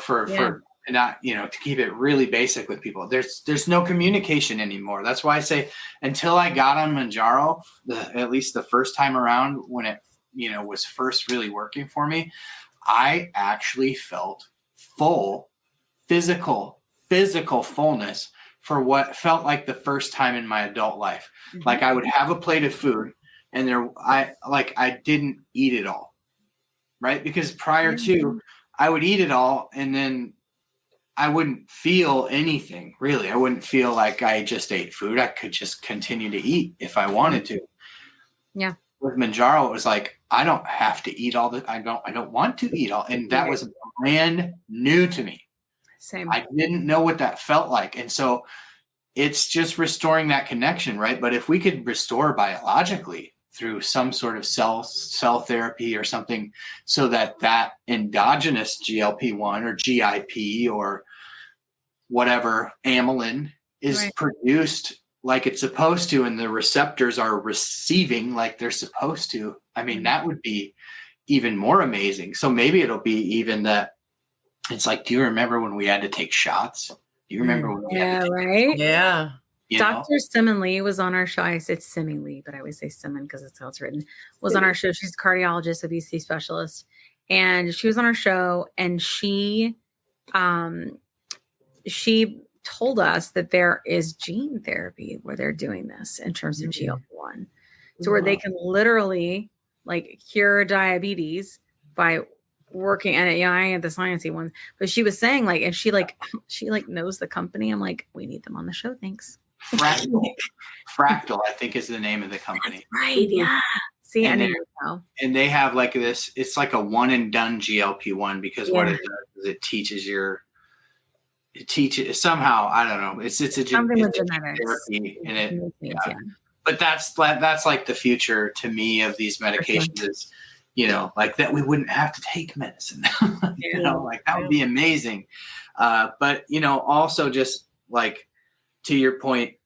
for not, to keep it really basic with people. There's no communication anymore. That's why I say, until I got on Mounjaro, at least the first time around when it, was first really working for me, I actually felt full, physical fullness for what felt like the first time in my adult life. Mm-hmm. Like I would have a plate of food and I didn't eat it all. Right. Because prior to, I would eat it all, and then I wouldn't feel anything, really. I wouldn't feel like I just ate food. I could just continue to eat if I wanted to. Yeah. With Mounjaro, it was like, I don't have to eat all I don't want to eat all. And that was brand new to me. Same. I didn't know what that felt like. And so it's just restoring that connection, right? But if we could restore biologically through some sort of cell therapy or something, so that endogenous GLP-1 or GIP or whatever amylin is produced like it's supposed to, and the receptors are receiving like they're supposed to, I mean, that would be even more amazing. So maybe it'll be even that it's like, do you remember when we had to take shots? Do you remember when we had to take right? Yeah. Dr. Simon Lee was on our show. I say Simon Lee, but I always say Simon because that's how it's written. Was on our show. She's a cardiologist, obesity specialist, and she was on our show. And she told us that there is gene therapy where they're doing this in terms of GLP-1, so where they can literally like cure diabetes by working. And I ain't the sciencey one, but she was saying like, and she knows the company. I'm like, we need them on the show. Thanks. Fractal, I think, is the name of the company. That's right. Yeah. See, and they have like this. It's like a one and done GLP-1 because what it does is it teaches somehow. I don't know. It's something with genetics, therapy in it. But that's like the future to me of these medications is, like that we wouldn't have to take medicine. Like that would be amazing. But also just like, to your point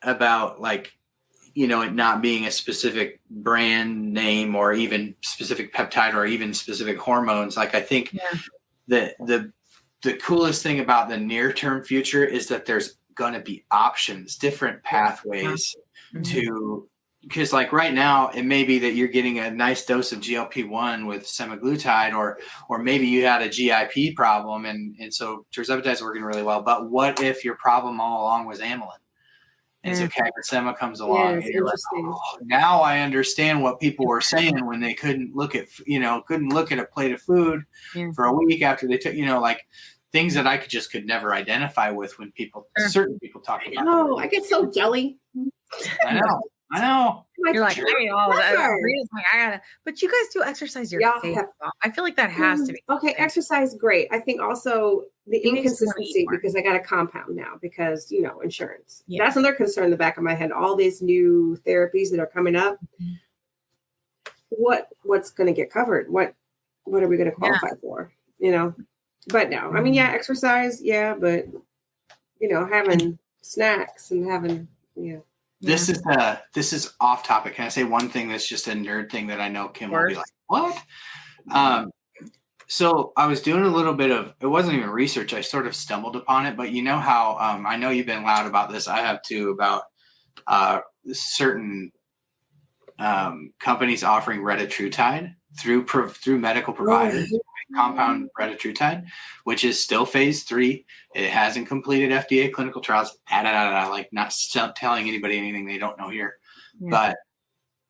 about like, it not being a specific brand name or even specific peptide or even specific hormones. Like I think that the coolest thing about the near term future is that there's going to be options, different pathways to, because like right now it may be that you're getting a nice dose of GLP-1 with semaglutide, or maybe you had a GIP problem and so tirzepatide is working really well. But what if your problem all along was amylin? And so CagriSema comes along. And you're like, now I understand what people were saying when they couldn't look at a plate of food for a week after they took, like things that I could never identify with when certain people talk about. Oh, I get so jelly. I know. You're like, I gotta, but you guys do exercise your face off. I feel like that has to be okay. Exercise, great. I think also the inconsistency, because I got a compound now because insurance. That's another concern in the back of my head. All these new therapies that are coming up. What's going to get covered? What are we going to qualify for? But no, I mean, exercise, but having snacks and having This is off topic. Can I say one thing that's just a nerd thing that I know Kim will be like, what? So I was doing a little bit of, it wasn't even research. I sort of stumbled upon it, but how, I know you've been loud about this. I have too, about certain companies offering retatrutide through medical providers, compound retatrutide, which is still phase 3. It hasn't completed FDA clinical trials. Like not telling anybody anything they don't know here, but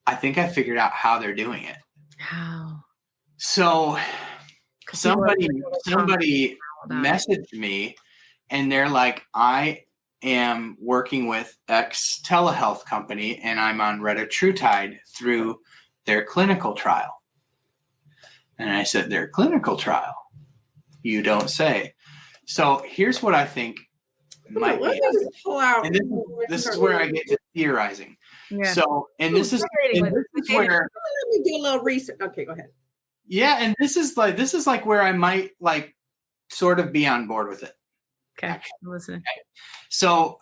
I think I figured out how they're doing it. How? So somebody messaged me, and they're like, I am working with X telehealth company, and I'm on retatrutide through their clinical trial. And I said, their clinical trial? You don't say. So here's what I think might be. And this is where I get to theorizing. Yeah. So, and this is where let me do a little research. Okay, go ahead. Yeah, and this is like where I might like sort of be on board with it. Okay, I'm listening. Okay. So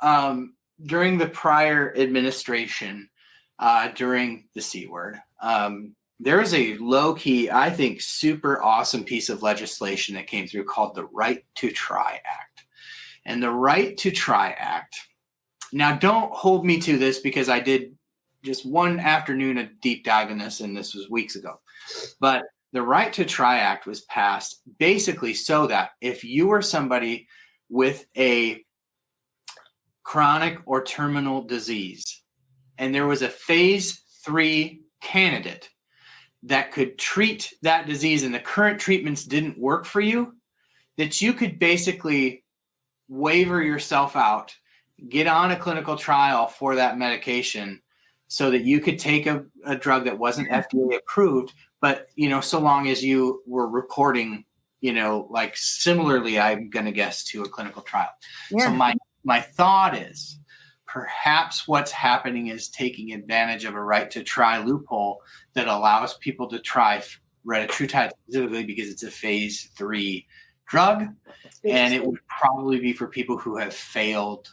during the prior administration, during the C word, there is a low-key, I think, super awesome piece of legislation that came through called the Right to Try Act. And the Right to Try Act, now don't hold me to this because I did just one afternoon a deep dive in this, and this was weeks ago. But the Right to Try Act was passed basically so that if you were somebody with a chronic or terminal disease, and there was a phase 3 candidate, that could treat that disease and the current treatments didn't work for you, that you could basically waiver yourself out, get on a clinical trial for that medication so that you could take a drug that wasn't FDA approved, but, so long as you were reporting, like similarly, I'm going to guess, to a clinical trial. Yeah. So my thought is perhaps what's happening is taking advantage of a right to try loophole that allows people to try retatrutide specifically because it's a phase 3 drug. And it would probably be for people who have failed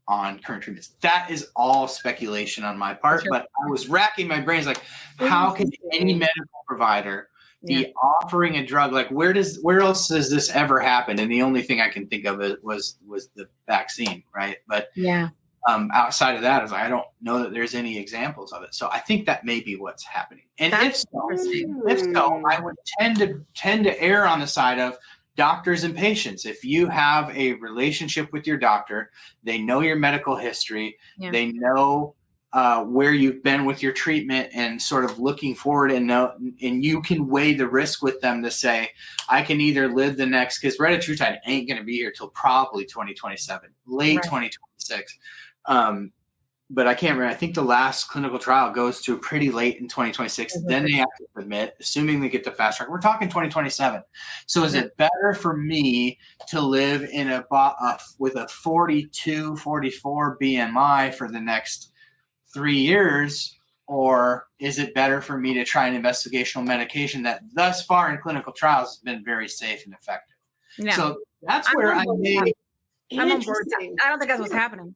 on current treatments. That is all speculation on my part, but I was racking my brains like, how can any medical provider be offering a drug? Like, where else does this ever happen? And the only thing I can think of was the vaccine, right? But outside of that, I don't know that there's any examples of it. So I think that may be what's happening. And if so, I would tend to err on the side of doctors and patients. If you have a relationship with your doctor, they know your medical history, they know where you've been with your treatment and sort of looking forward, and you can weigh the risk with them to say, I can either live the next, because retatrutide ain't going to be here till probably 2027, late 2026. But I can't remember. I think the last clinical trial goes to pretty late in 2026. Mm-hmm. Then they have to submit, assuming they get the fast track. We're talking 2027. So is it better for me to live in with a 42, 44 BMI for the next 3 years? Or is it better for me to try an investigational medication that thus far in clinical trials has been very safe and effective? Yeah. So that's where I'm on board. I don't think that's what's happening.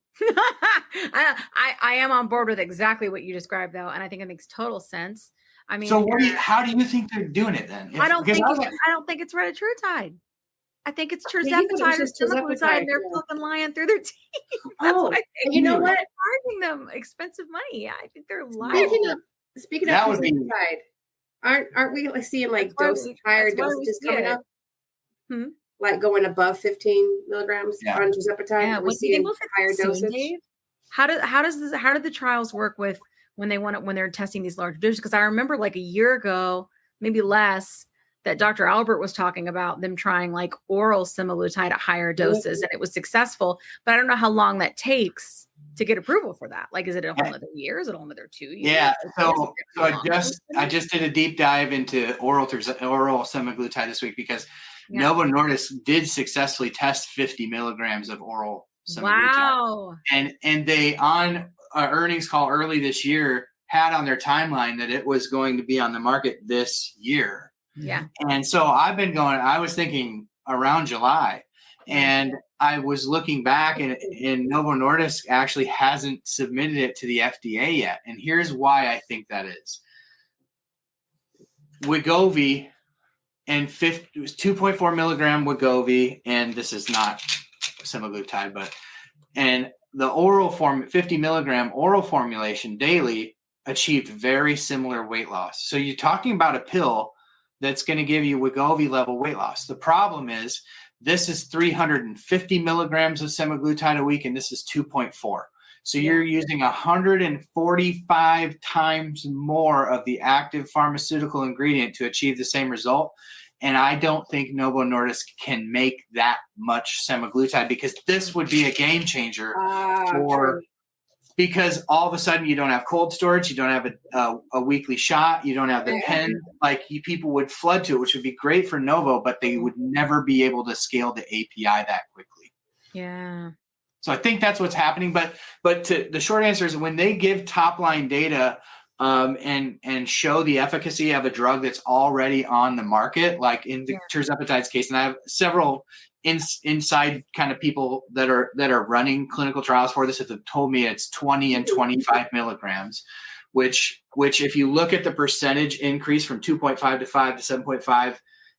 I am on board with exactly what you described, though, and I think it makes total sense. I mean, so how do you think they're doing it then? I don't think it's retatrutide. I think it's tirzepatide or semaglutide. They're fucking lying through their teeth. You know what? Charging them expensive money. I think they're lying. Speaking of tirzepatide, aren't we seeing like higher dosages coming up? Like going above 15 milligrams on tirzepatide. Yeah, we're seeing higher dosage. How did the trials work with when they're testing these large doses? Because I remember like a year ago, maybe less, that Dr. Albert was talking about them trying like oral semaglutide at higher doses, and it was successful. But I don't know how long that takes to get approval for that. Like, is it a whole other year? Is it a whole other 2 years? Yeah. So I just did a deep dive into oral semaglutide this week because Novo Nordisk did successfully test 50 milligrams of oral semaglutide. Wow. And they, on an earnings call early this year, had on their timeline that it was going to be on the market this year. Yeah. And so I was thinking around July, and I was looking back, and Novo Nordisk actually hasn't submitted it to the FDA yet. And here's why I think that is. Wegovy, and it was 2.4 milligram Wegovy, and this is not semaglutide, and the oral form, 50 milligram oral formulation daily, achieved very similar weight loss. So you're talking about a pill that's going to give you Wegovy level weight loss. The problem is this is 350 milligrams of semaglutide a week, and this is 2.4. So you're using 145 times more of the active pharmaceutical ingredient to achieve the same result. And I don't think Novo Nordisk can make that much semaglutide, because this would be a game changer because all of a sudden you don't have cold storage, you don't have a weekly shot, you don't have the pen. Like, people would flood to it, which would be great for Novo, but they would never be able to scale the API that quickly. Yeah. So I think that's what's happening. But the short answer is, when they give top line data and show the efficacy of a drug that's already on the market, like in the tirzepatide's case, and I have several inside kind of people that are running clinical trials for this that have told me it's 20 and 25 milligrams, which if you look at the percentage increase from 2.5 to 5 to 7.5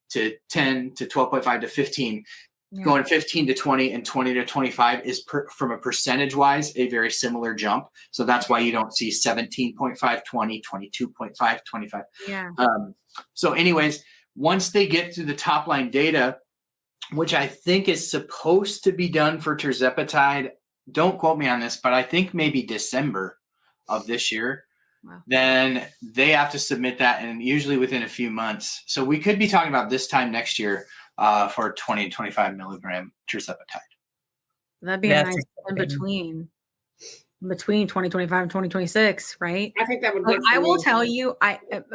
to 10 to 12.5 to 15, going 15 to 20 and 20 to 25 is from a percentage wise a very similar jump. So that's why you don't see 17.5, 20, 22.5, 25. Yeah. So anyways, once they get to the top line data, which I think is supposed to be done for tirzepatide, don't quote me on this, but I think maybe December of this year. then they have to submit that, and usually within a few months. So we could be talking about this time next year for 20 and 25 milligram tirzepatide. That'd be a nice in between 2025 and 2026, right? I think that would work. I will tell you,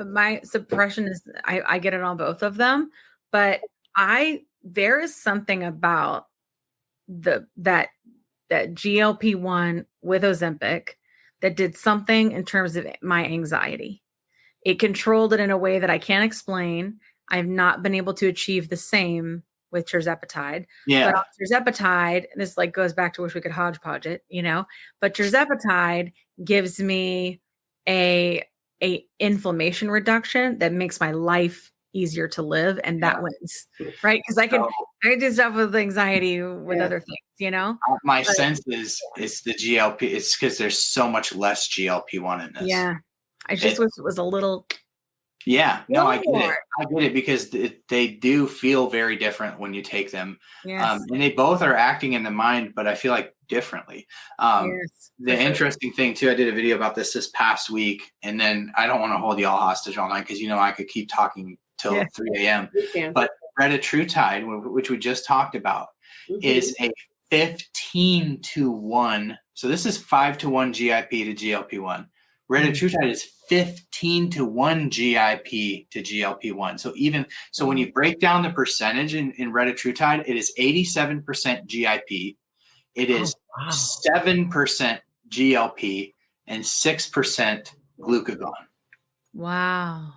my suppression is I get it on both of them, but there is something about that GLP-1 with Ozempic that did something in terms of my anxiety. It controlled it in a way that I can't explain. I've not been able to achieve the same with tirzepatide. Yeah. But on tirzepatide, and this like goes back to wish we could hodgepodge it, but tirzepatide gives me a inflammation reduction that makes my life easier to live, and that wins, right? Because I do stuff with anxiety with other things, My sense is the GLP. It's because there's so much less GLP-1 in this. Yeah, I just wish it was a little. Yeah, no, I get it. I get it because they do feel very different when you take them. Yes. And they both are acting in the mind, but I feel like differently. The interesting thing too, I did a video about this past week, and then I don't want to hold you all hostage all night because I could keep talking till 3 a.m. But retatrutide, which we just talked about, is a 15-to-1. So this is 5-to-1 GIP to GLP-1. Retatrutide is 15-to-1 GIP to GLP-1. So when you break down the percentage in retatrutide, it is 87% GIP. It is 7% GLP and 6% glucagon. Wow.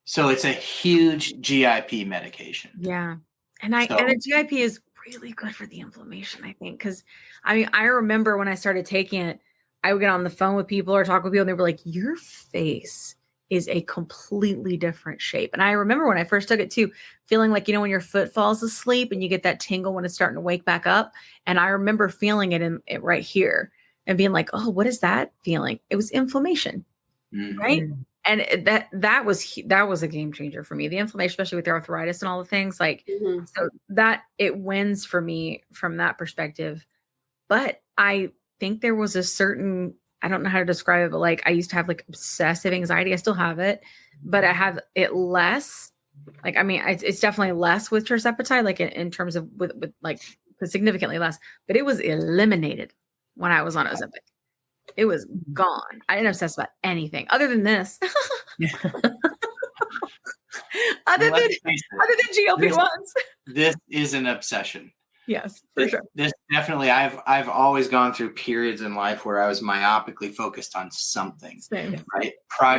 So it's a huge GIP medication. Yeah. And the GIP is really good for the inflammation, I think. Because I remember when I started taking it, I would get on the phone with people or talk with people, and they were like, your face is a completely different shape. And I remember when I first took it too, feeling like, when your foot falls asleep and you get that tingle when it's starting to wake back up. And I remember feeling it right here and being like, oh, what is that feeling? It was inflammation. Mm-hmm. Right. And that was a game changer for me. The inflammation, especially with the arthritis and all the things so that it wins for me from that perspective. But I think there was a certain, I don't know how to describe it, but I used to have obsessive anxiety. I still have it, but I have it less. It's definitely less with tirzepatide, in terms of with significantly less, but it was eliminated when I was on Ozempic. It was gone. I didn't obsess about anything other than this. other than GLP-1s. This is an obsession. Yes, for sure. This definitely, I've always gone through periods in life where I was myopically focused on something. Same. Right.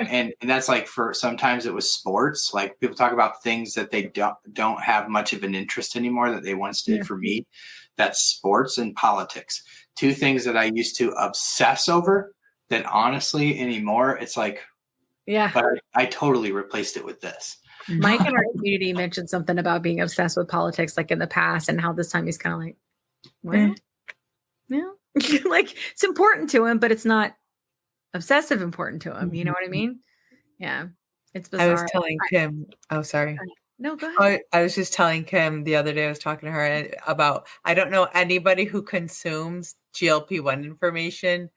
And that's for sometimes it was sports. People talk about things that they don't have much of an interest anymore that they once did. For me, that's sports and politics. Two things that I used to obsess over that honestly anymore, it's but I totally replaced it with this. Mike in our community mentioned something about being obsessed with politics, in the past, and how this time he's kind of well, yeah, it's important to him, but it's not obsessive important to him. You know what I mean? Yeah, it's bizarre. I was telling Kim. Oh, sorry. No, go ahead. I was just telling Kim the other day. I was talking to her about. I don't know anybody who consumes GLP-1 information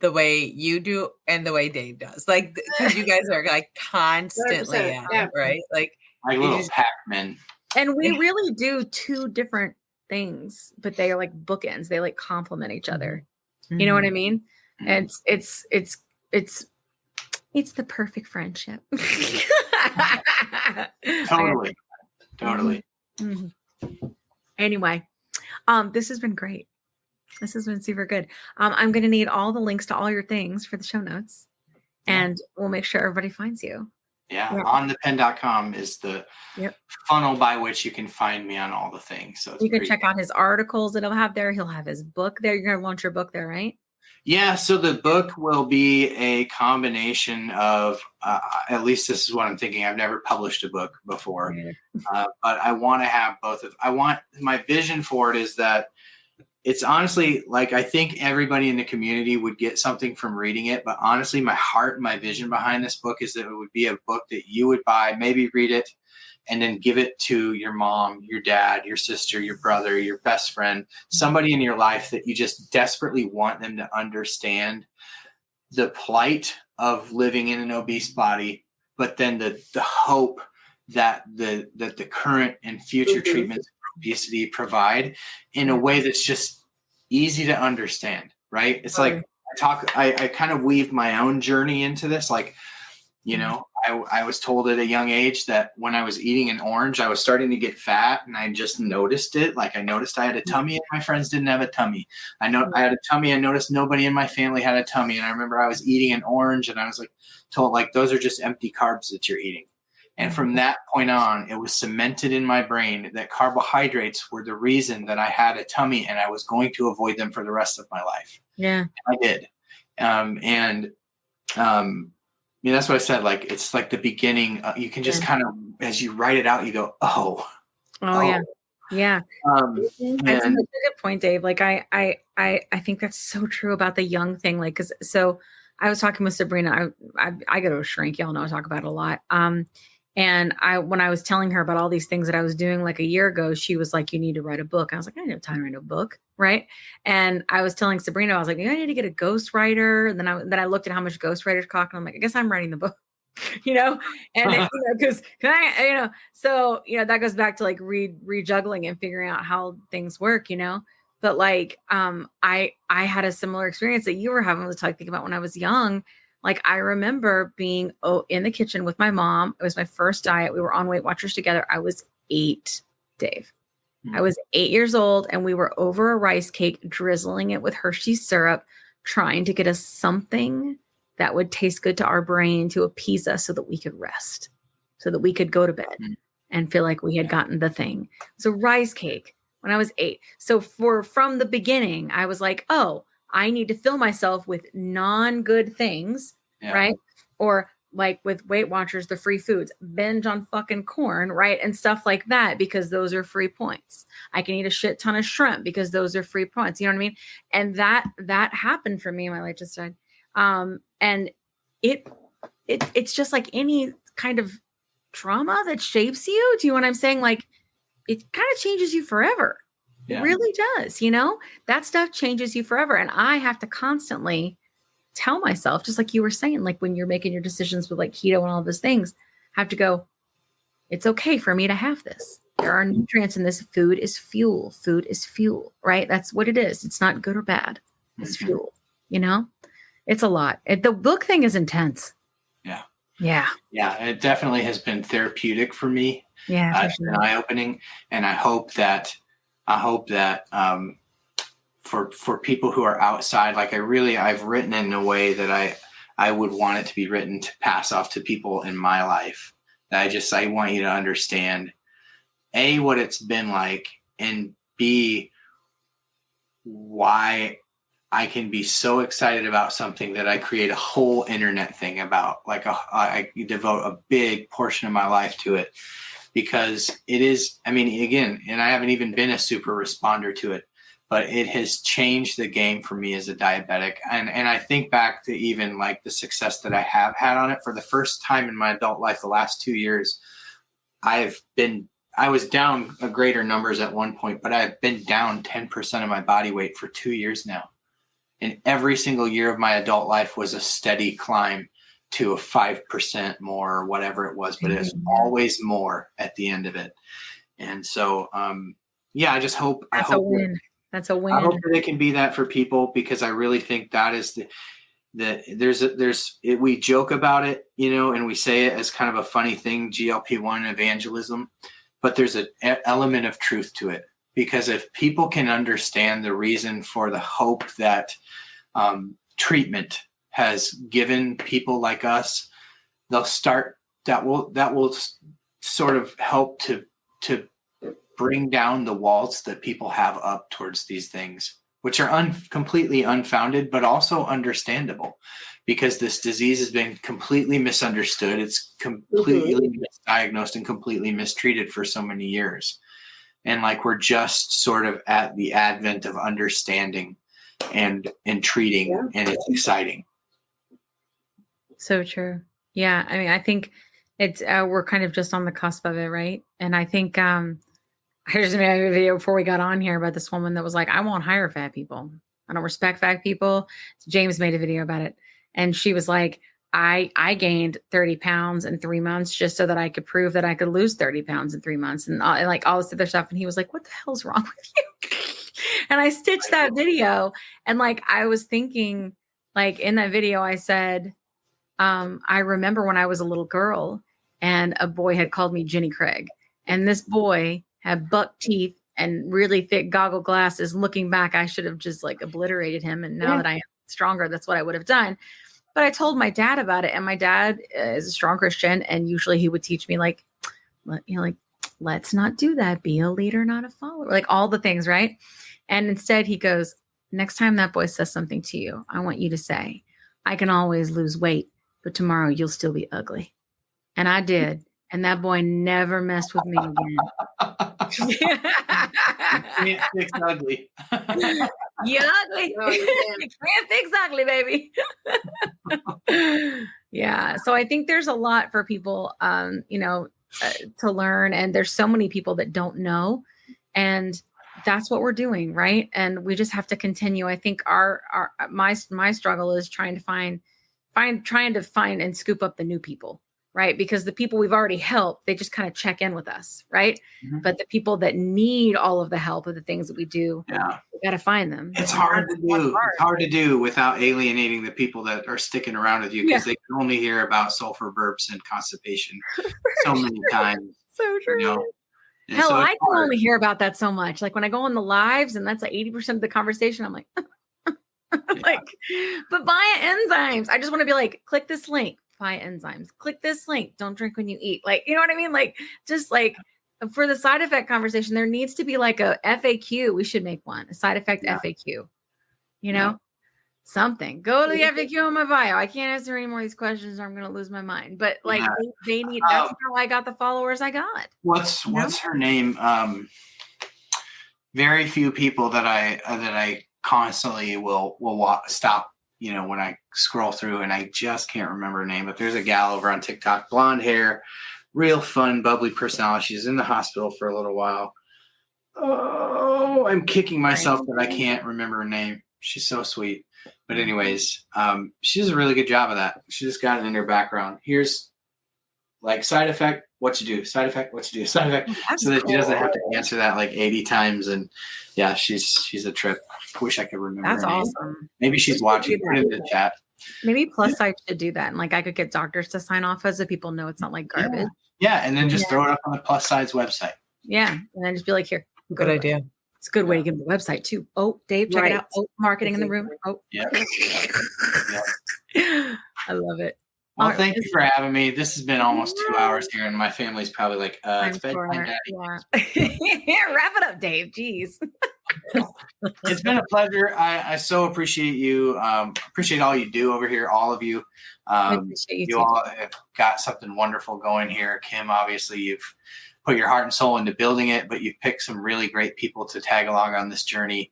the way you do and the way Dave does, because you guys are constantly at it, right? Like little Pac-Men. And we really do two different things, but they are bookends. They complement each other. Mm-hmm. You know what I mean? And it's the perfect friendship. Totally. Mm-hmm. Anyway, this has been great. This has been super good. I'm going to need all the links to all your things for the show notes, and we'll make sure everybody finds you. Yeah. onthepen.com is the funnel by which you can find me on all the things. So you can check out his articles that he'll have there. He'll have his book there. You're going to launch your book there, right? Yeah. So the book will be a combination of, at least this is what I'm thinking. I've never published a book before, but I want to have both of, my vision for it is that it's honestly I think everybody in the community would get something from reading it. But honestly, my heart and my vision behind this book is that it would be a book that you would buy, maybe read it, and then give it to your mom, your dad, your sister, your brother, your best friend, somebody in your life that you just desperately want them to understand the plight of living in an obese body, but then the hope that the current and future treatments of obesity provide in a way that's just easy to understand, right? It's like I kind of weave my own journey into this. Like, you know, I was told at a young age that when I was eating an orange, I was starting to get fat, and I just noticed it. Like, I noticed I had a tummy and my friends didn't have a tummy. I had a tummy. I noticed nobody in my family had a tummy. And I remember I was eating an orange and I was like told, like, those are just empty carbs that you're eating. And from that point on, it was cemented in my brain that carbohydrates were the reason that I had a tummy, and I was going to avoid them for the rest of my life. Yeah, I did. Yeah, that's what I said. Like, it's like the beginning. You can just kind of, as you write it out, you go, oh. Yeah. Yeah. That's a good point, Dave. Like, I think that's so true about the young thing. Like, so I was talking with Sabrina. I go to a shrink. Y'all know I talk about it a lot. And when I was telling her about all these things that I was doing like a year ago, she was like, you need to write a book. I was like, I don't have time to write a book. Right. And I was telling Sabrina, I was like, I need to get a ghostwriter. And then I looked at how much ghostwriters cost, and I'm like, I guess I'm writing the book, you know, and because so, that goes back to like rejuggling and figuring out how things work, but like, I had a similar experience that you were having with talking about when I was young. Like, I remember being in the kitchen with my mom. It was my first diet. We were on Weight Watchers together. I was 8, Dave. I was 8 years old, and we were over a rice cake, drizzling it with Hershey's syrup, trying to get us something that would taste good to our brain to appease us so that we could rest, so that we could go to bed and feel like we had gotten the thing. So rice cake when I was 8. So from the beginning, I was like, oh, I need to fill myself with non-good things, right? Or like with Weight Watchers, the free foods, binge on fucking corn, right? And stuff like that, because those are free points. I can eat a shit ton of shrimp because those are free points. You know what I mean? And that happened for me. My life just died. And it's just like any kind of trauma that shapes you. Do you know what I'm saying? Like, it kind of changes you forever. It really does. That stuff changes you forever. And I have to constantly tell myself, just like you were saying, like when you're making your decisions with like keto and all those things, I have to go, it's okay for me to have this. There are nutrients in this. Food is fuel. Food is fuel, right? That's what it is. It's not good or bad. It's fuel, It's a lot. The book thing is intense. Yeah. Yeah. Yeah. It definitely has been therapeutic for me. Yeah. It's been eye-opening. And I hope that for people who are outside, like I've written in a way that I would want it to be written to pass off to people in my life. That I want you to understand, A, what it's been like, and B, why I can be so excited about something that I create a whole internet thing about. Like I devote a big portion of my life to it. Because it is, again, and I haven't even been a super responder to it, but it has changed the game for me as a diabetic. And I think back to even like the success that I have had on it. For the first time in my adult life, the last 2 years, I was down a greater numbers at one point, but I've been down 10% of my body weight for 2 years now. And every single year of my adult life was a steady climb to a 5% more or whatever it was, but it's always more at the end of it. And so, I just hope, That's a win. That's a win. I hope that it can be that for people, because I really think that is we joke about it, and we say it as kind of a funny thing, GLP1 evangelism, but there's an element of truth to it, because if people can understand the reason for the hope that treatment has given people like us, they'll start, that will sort of help to bring down the walls that people have up towards these things, which are completely unfounded, but also understandable, because this disease has been completely misunderstood. It's completely misdiagnosed and completely mistreated for so many years. And like, we're just sort of at the advent of understanding and treating, and it's exciting. So true. Yeah. I think it's, we're kind of just on the cusp of it. Right. And I think, I just made a video before we got on here about this woman that was like, I won't hire fat people. I don't respect fat people. So James made a video about it. And she was like, I gained 30 pounds in 3 months just so that I could prove that I could lose 30 pounds in 3 months and like all this other stuff. And he was like, what the hell's wrong with you? And I stitched that video. And like, I was thinking like in that video, I said, I remember when I was a little girl and a boy had called me Jenny Craig. And this boy had buck teeth and really thick goggle glasses. Looking back, I should have just like obliterated him. And now that I am stronger, that's what I would have done. But I told my dad about it. And my dad is a strong Christian. And usually he would teach me like, let's not do that. Be a leader, not a follower. Like all the things, right? And instead he goes, next time that boy says something to you, I want you to say, I can always lose weight, but tomorrow you'll still be ugly. And I did. And that boy never messed with me again. You can't fix ugly. You ugly. You can't fix ugly, baby. Yeah. So I think there's a lot for people, to learn. And there's so many people that don't know. And that's what we're doing. Right. And we just have to continue. I think my struggle is trying to find and scoop up the new people. Right. Because the people we've already helped, they just kind of check in with us. Right. Mm-hmm. But the people that need all of the help of the things that we do, we got to find them. It's hard to do. It's hard to do without alienating the people that are sticking around with you because they can only hear about sulfur burps and constipation so many times. So true. You know? Hell, I can only hear about that so much. Like when I go on the lives and that's like 80% of the conversation, I'm like, but buy enzymes. I just want to be like, click this link. Buy enzymes. Click this link. Don't drink when you eat. Like, you know what I mean? Like, just like for the side effect conversation, there needs to be like a FAQ. We should make one, a side effect FAQ. You know, something. Go to the FAQ on my bio. I can't answer any more of these questions or I'm going to lose my mind. But like they need, that's how I got the followers I got. What's her name? Very few people that I constantly will stop, when I scroll through and I just can't remember her name, but there's a gal over on TikTok, blonde hair, real fun, bubbly personality. She's in the hospital for a little while. Oh, I'm kicking myself that I can't remember her name. She's so sweet. But anyways, she does a really good job of that. She just got it in her background. Here's like side effect, what you do, side effect, what you do, side effect. That's so that she doesn't have to answer that like 80 times. And yeah, she's a trip. I wish I could remember. That's her name. Awesome. Maybe she's watching. Put it in the chat. Maybe Plus Size should do that. And like I could get doctors to sign off so people know it's not like garbage. Yeah. And then just throw it up on the Plus Size website. Yeah. And then just be like, here. Good idea. It's a good way to get the website too. Oh, Dave, check it out. Oh, marketing in the room. Oh, yeah. I love it. Well, thank you for having me. This has been almost 2 hours here, and my family's probably like, it's bedtime, Daddy. Yeah, wrap it up, Dave. Jeez. It's been a pleasure. I so appreciate you. Appreciate all you do over here, all of you. I appreciate you all have got something wonderful going here. Kim, obviously, you've put your heart and soul into building it, but you've picked some really great people to tag along on this journey.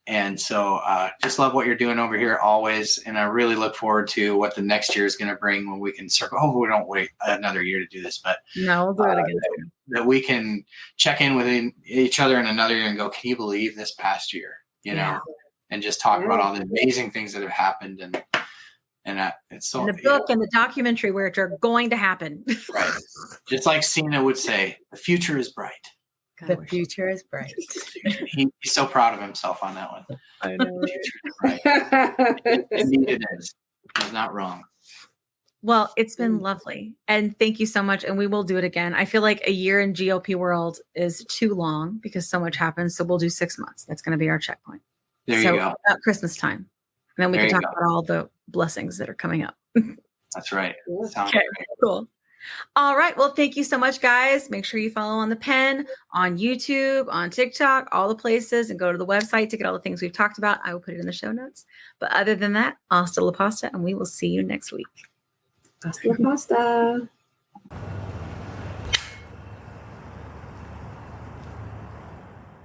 And so just love what you're doing over here always. And I really look forward to what the next year is going to bring when we can circle. Oh, we don't wait another year to do this, but no, we'll do it again. That we can check in with each other in another year and go, can you believe this past year, and just talk about all the amazing things that have happened. And it's so the book and the documentary which are going to happen. Right. Just like Cena would say, the future is bright. The future is bright. He's so proud of himself on that one. I know. Indeed it is. He's not wrong. Well, it's been lovely. And thank you so much. And we will do it again. I feel like a year in GLP world is too long because so much happens. So we'll do 6 months. That's going to be our checkpoint. There you go. About Christmas time. And then we can talk about all the blessings that are coming up. That's right. Okay, cool. All right. Well, thank you so much, guys. Make sure you follow On the Pen on YouTube, on TikTok, all the places, and go to the website to get all the things we've talked about. I will put it in the show notes. But other than that, hasta la pasta, and we will see you next week. Hasta la pasta.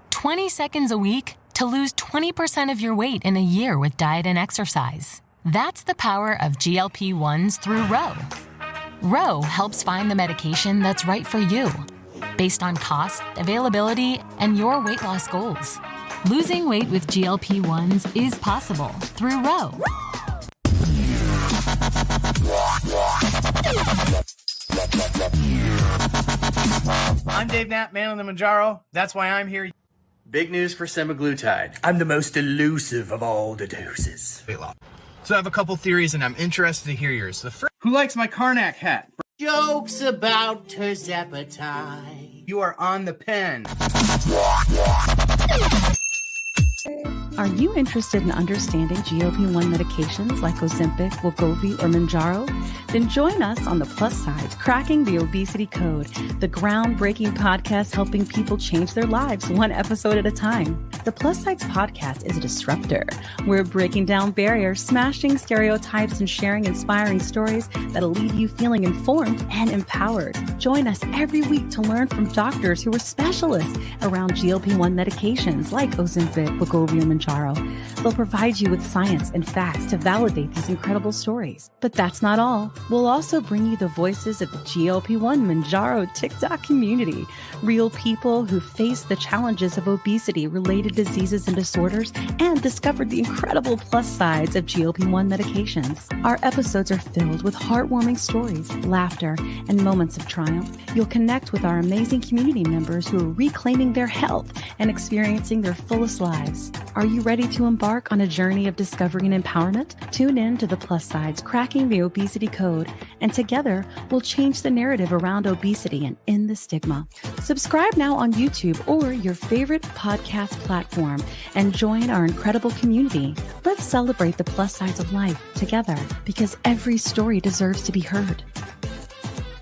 "20 seconds a week to lose 20% of your weight in a year with diet and exercise. That's the power of GLP-1s through Ro. Ro helps find the medication that's right for you, based on cost, availability, and your weight loss goals. Losing weight with GLP-1s is possible through Ro. I'm Dave Knapp, man on the Manjaro. That's why I'm here. Big news for semaglutide. I'm the most elusive of all the doses. So I have a couple theories, and I'm interested to hear yours. The first, who likes my Karnak hat? Jokes about terzepatide. You are on the pen. Are you interested in understanding GLP-1 medications like Ozempic, Wegovy, or Mounjaro? Then join us on the Plus Sides, Cracking the Obesity Code, the groundbreaking podcast helping people change their lives one episode at a time. The Plus Sides podcast is a disruptor. We're breaking down barriers, smashing stereotypes, and sharing inspiring stories that'll leave you feeling informed and empowered. Join us every week to learn from doctors who are specialists around GLP-1 medications like Ozempic, Wegovy, or Mounjaro. They'll provide you with science and facts to validate these incredible stories. But that's not all. We'll also bring you the voices of the GLP-1 Mounjaro TikTok community, real people who face the challenges of obesity-related diseases and disorders and discovered the incredible plus sides of GLP-1 medications. Our episodes are filled with heartwarming stories, laughter, and moments of triumph. You'll connect with our amazing community members who are reclaiming their health and experiencing their fullest lives. Are you ready to embark on a journey of discovery and empowerment? Tune in to the Plus Sides, Cracking the Obesity Code, and together we'll change the narrative around obesity and end the stigma. Subscribe now on YouTube or your favorite podcast platform and join our incredible community. Let's celebrate the plus sides of life together, because every story deserves to be heard.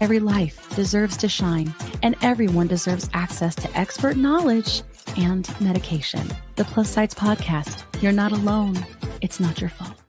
Every life deserves to shine, and everyone deserves access to expert knowledge and medication. The Plus Sides Podcast. You're not alone. It's not your fault.